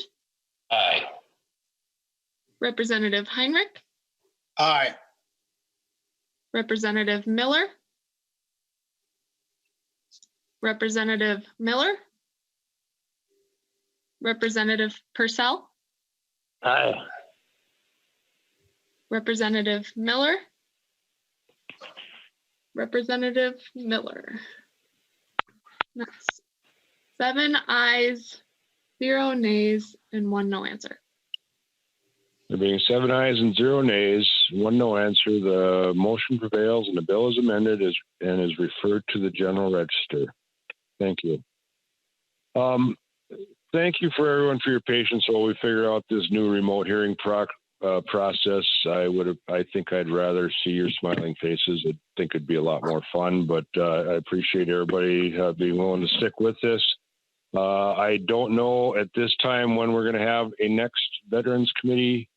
Aye. Representative Heinrich, Aye. Representative Miller, Representative Miller, Representative Purcell, Aye. Representative Miller, Representative Miller. That's 7 ayes, 0 nays, and 1 no answer. There being 7 ayes and 0 nays, 1 no answer, the motion prevails and the bill is amended and is referred to the General Register. Thank you. Thank you for everyone for your patience while we figure out this new remote hearing process. I think I'd rather see your smiling faces. I think it'd be a lot more fun, but I appreciate everybody being willing to stick with this. I don't know at this time when we're going to have a next Veterans Committee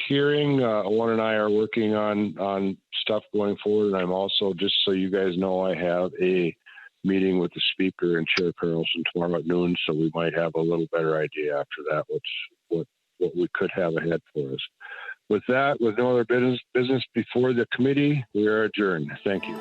hearing. Owen and I are working on stuff going forward, and I'm also, just so you guys know, I have a meeting with the Speaker and Chair Carlson tomorrow at noon, so we might have a little better idea after that what we could have ahead for us. With that, with no other business before the committee, we are adjourned. Thank you.